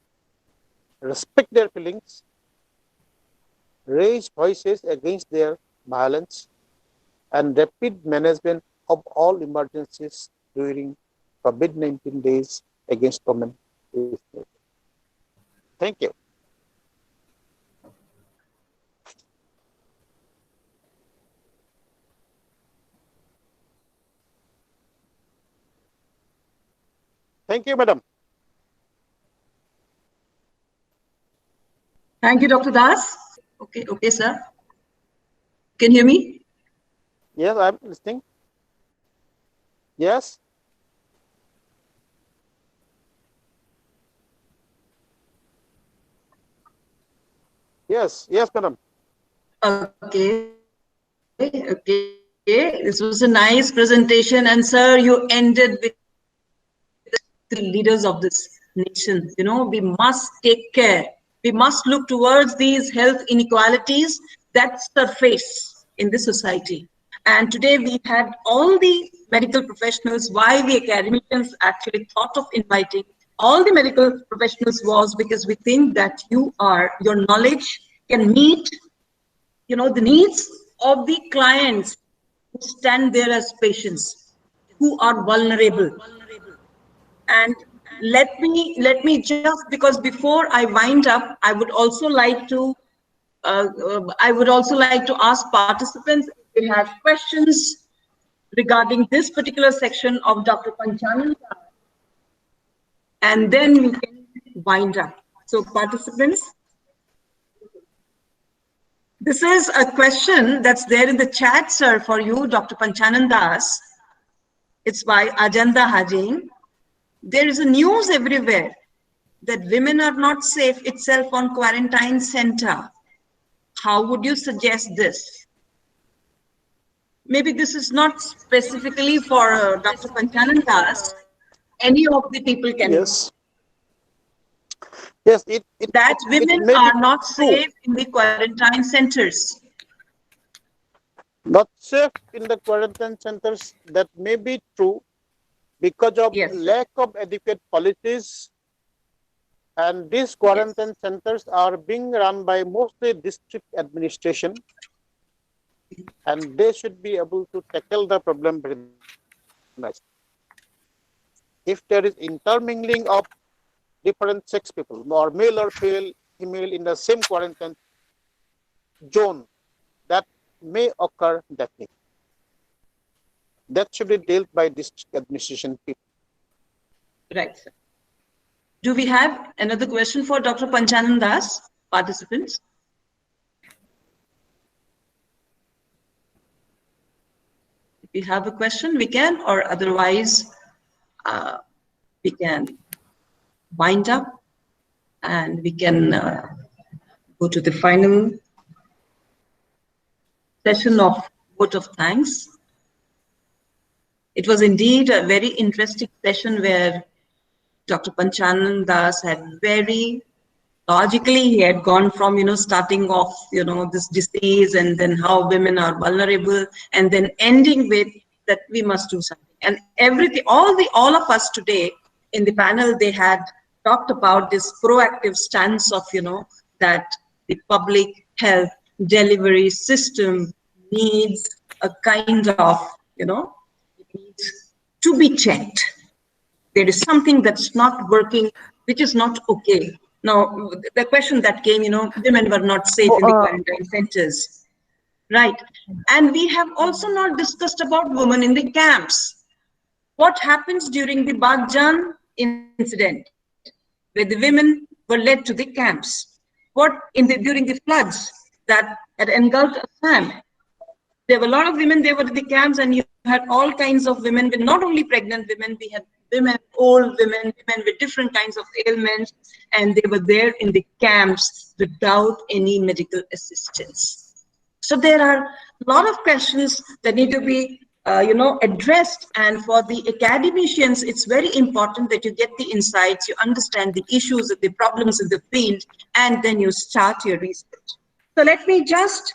respect their feelings, raise voices against their violence, and rapid management of all emergencies during COVID-19 days against women. Thank you. Thank you, madam. Thank you, Dr. Das. Okay, sir. Can you hear me? Yes, I'm listening. Yes. Yes, madam. Okay. This was a nice presentation, and sir, you ended with the leaders of this nation. You know, we must take care. We must look towards these health inequalities that surface in the society. And today we had all the medical professionals. Why the academicians actually thought of inviting all the medical professionals was because we think that your knowledge can meet, the needs of the clients who stand there as patients, who are vulnerable. And let me just, because before I wind up, I would also like to ask participants if they have questions regarding this particular section of Dr. Panchananda, and then we can wind up. So participants, this is a question that's there in the chat, sir, for you, Dr. Panchanandas. It's by Ajanda Hajin. There is a news everywhere that women are not safe itself on quarantine center. How would you suggest this? Maybe this is not specifically for Dr. Panchanandas. Any of the people can. Yes. That women are not safe in the quarantine centers. Not safe in the quarantine centers, that may be true because of lack of adequate policies, and these quarantine centers are being run by mostly district administration, and they should be able to tackle the problem very nicely. If there is intermingling of different sex people, or male or female in the same quarantine zone, that may occur definitely. That should be dealt by district administration people. Right, sir. Do we have another question for Dr. Panchanan Das, participants? If you have a question, we can, or otherwise we can wind up and we can go to the final session of vote of thanks. It was indeed a very interesting session where Dr. Panchanan Das had very logically, he had gone from, starting off, this disease and then how women are vulnerable and then ending with that we must do something. And everything, all of us today in the panel, they had talked about this proactive stance of, that the public health delivery system needs a kind of, it needs to be checked. There is something that's not working, which is not okay. Now, the question that came, women were not safe in the quarantine centers, right? And we have also not discussed about women in the camps. What happens during the Bagjan incident, where the women were led to the camps? What during the floods that had engulfed Assam? There were a lot of women, they were in the camps, and you had all kinds of women, with not only pregnant women, we had women, old women, women with different kinds of ailments, and they were there in the camps without any medical assistance. So there are a lot of questions that need to be, addressed. And for the academicians, it's very important that you get the insights, you understand the issues, the problems in the field, and then you start your research. So let me just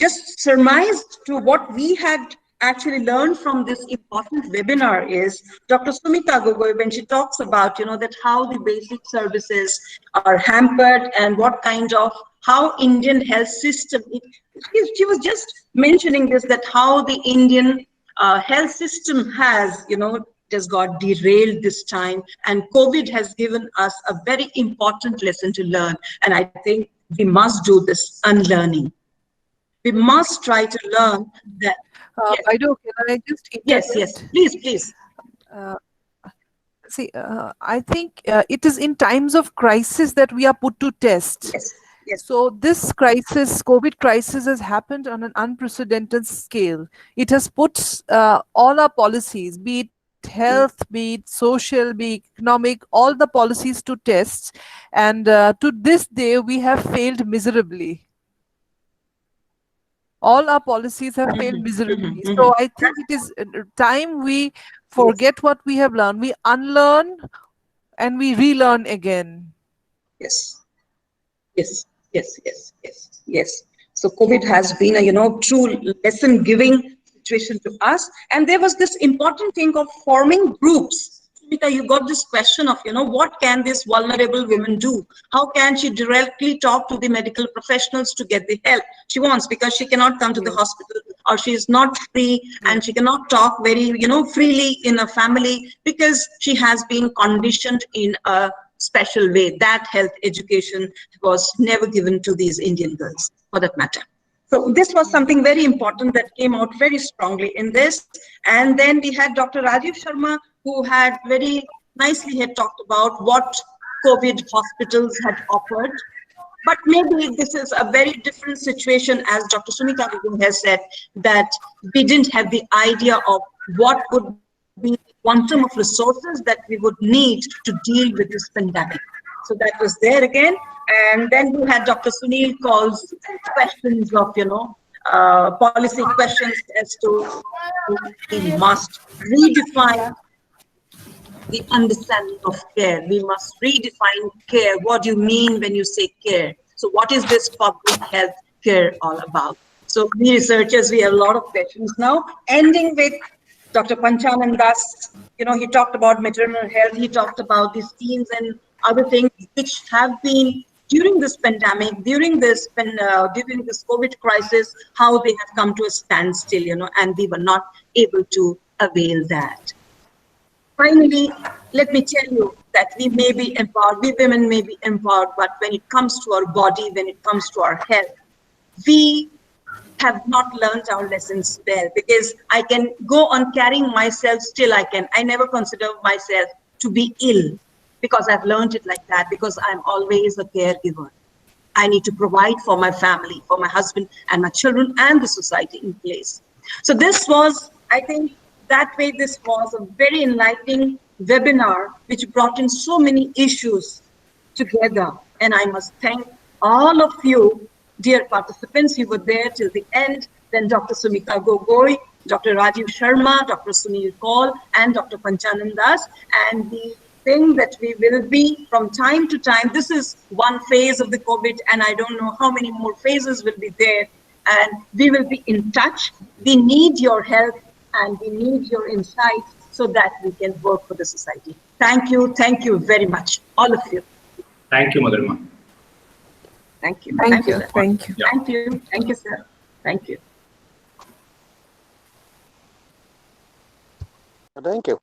surmise to what we had actually learned from this important webinar is Dr. Sumita Gogoi, when she talks about, that how the basic services are hampered and what kind of, how Indian health system, she was just mentioning this, that how the Indian health system has, has got derailed this time, and COVID has given us a very important lesson to learn. And I think we must do this unlearning. We must try to learn that. Yes. I do. Can I just interject? Yes, please. See, I think it is in times of crisis that we are put to test. Yes. So this crisis, COVID crisis, has happened on an unprecedented scale. It has put all our policies, be it health, be it social, be it economic, all the policies to test. And to this day, we have failed miserably. All our policies have failed miserably. So I think it is time we forget what we have learned. We unlearn and we relearn again. Yes. So COVID has been a, true lesson-giving situation to us. And there was this important thing of forming groups. Smita, you got this question of, what can this vulnerable woman do? How can she directly talk to the medical professionals to get the help she wants, because she cannot come to the hospital, or she is not free, and she cannot talk very, freely in a family because she has been conditioned in a special way. That health education was never given to these Indian girls, for that matter. So this was something very important that came out very strongly in this. And then we had Dr. Rajiv Sharma, who had very nicely had talked about what COVID hospitals had offered. But maybe this is a very different situation, as Dr. Sumita has said, that we didn't have the idea of what would be the quantum of resources that we would need to deal with this pandemic. So that was there again. And then we had Dr. Sunil Kaul's questions of, policy questions as to we must redefine the understanding of care. We must redefine care. What do you mean when you say care? So what is this public health care all about? So we researchers, we have a lot of questions now, ending with Dr. Panchanan Das. He talked about maternal health. He talked about these themes and other things which have been during this pandemic, during this COVID crisis, how they have come to a standstill, and we were not able to avail that. Finally, let me tell you that we may be empowered, we women may be empowered, but when it comes to our body, when it comes to our health, we have not learned our lessons well, because I can go on carrying myself, still I never consider myself to be ill, because I've learned it like that, because I'm always a caregiver. I need to provide for my family, for my husband and my children and the society in place. So this was, I think, that way this was a very enlightening webinar, which brought in so many issues together. And I must thank all of you, dear participants, who were there till the end. Then Dr. Sumita Gogoi, Dr. Rajiv Sharma, Dr. Sunil Kaul, and Dr. Panchanand Das. And the thing that we will be from time to time, this is one phase of the COVID, and I don't know how many more phases will be there. And we will be in touch. We need your help and we need your insights so that we can work for the society. Thank you very much, all of you. Thank you, Madhurima. Thank you. Thank you. Sir. Thank you. Thank you. Thank you, sir. Thank you. Thank you.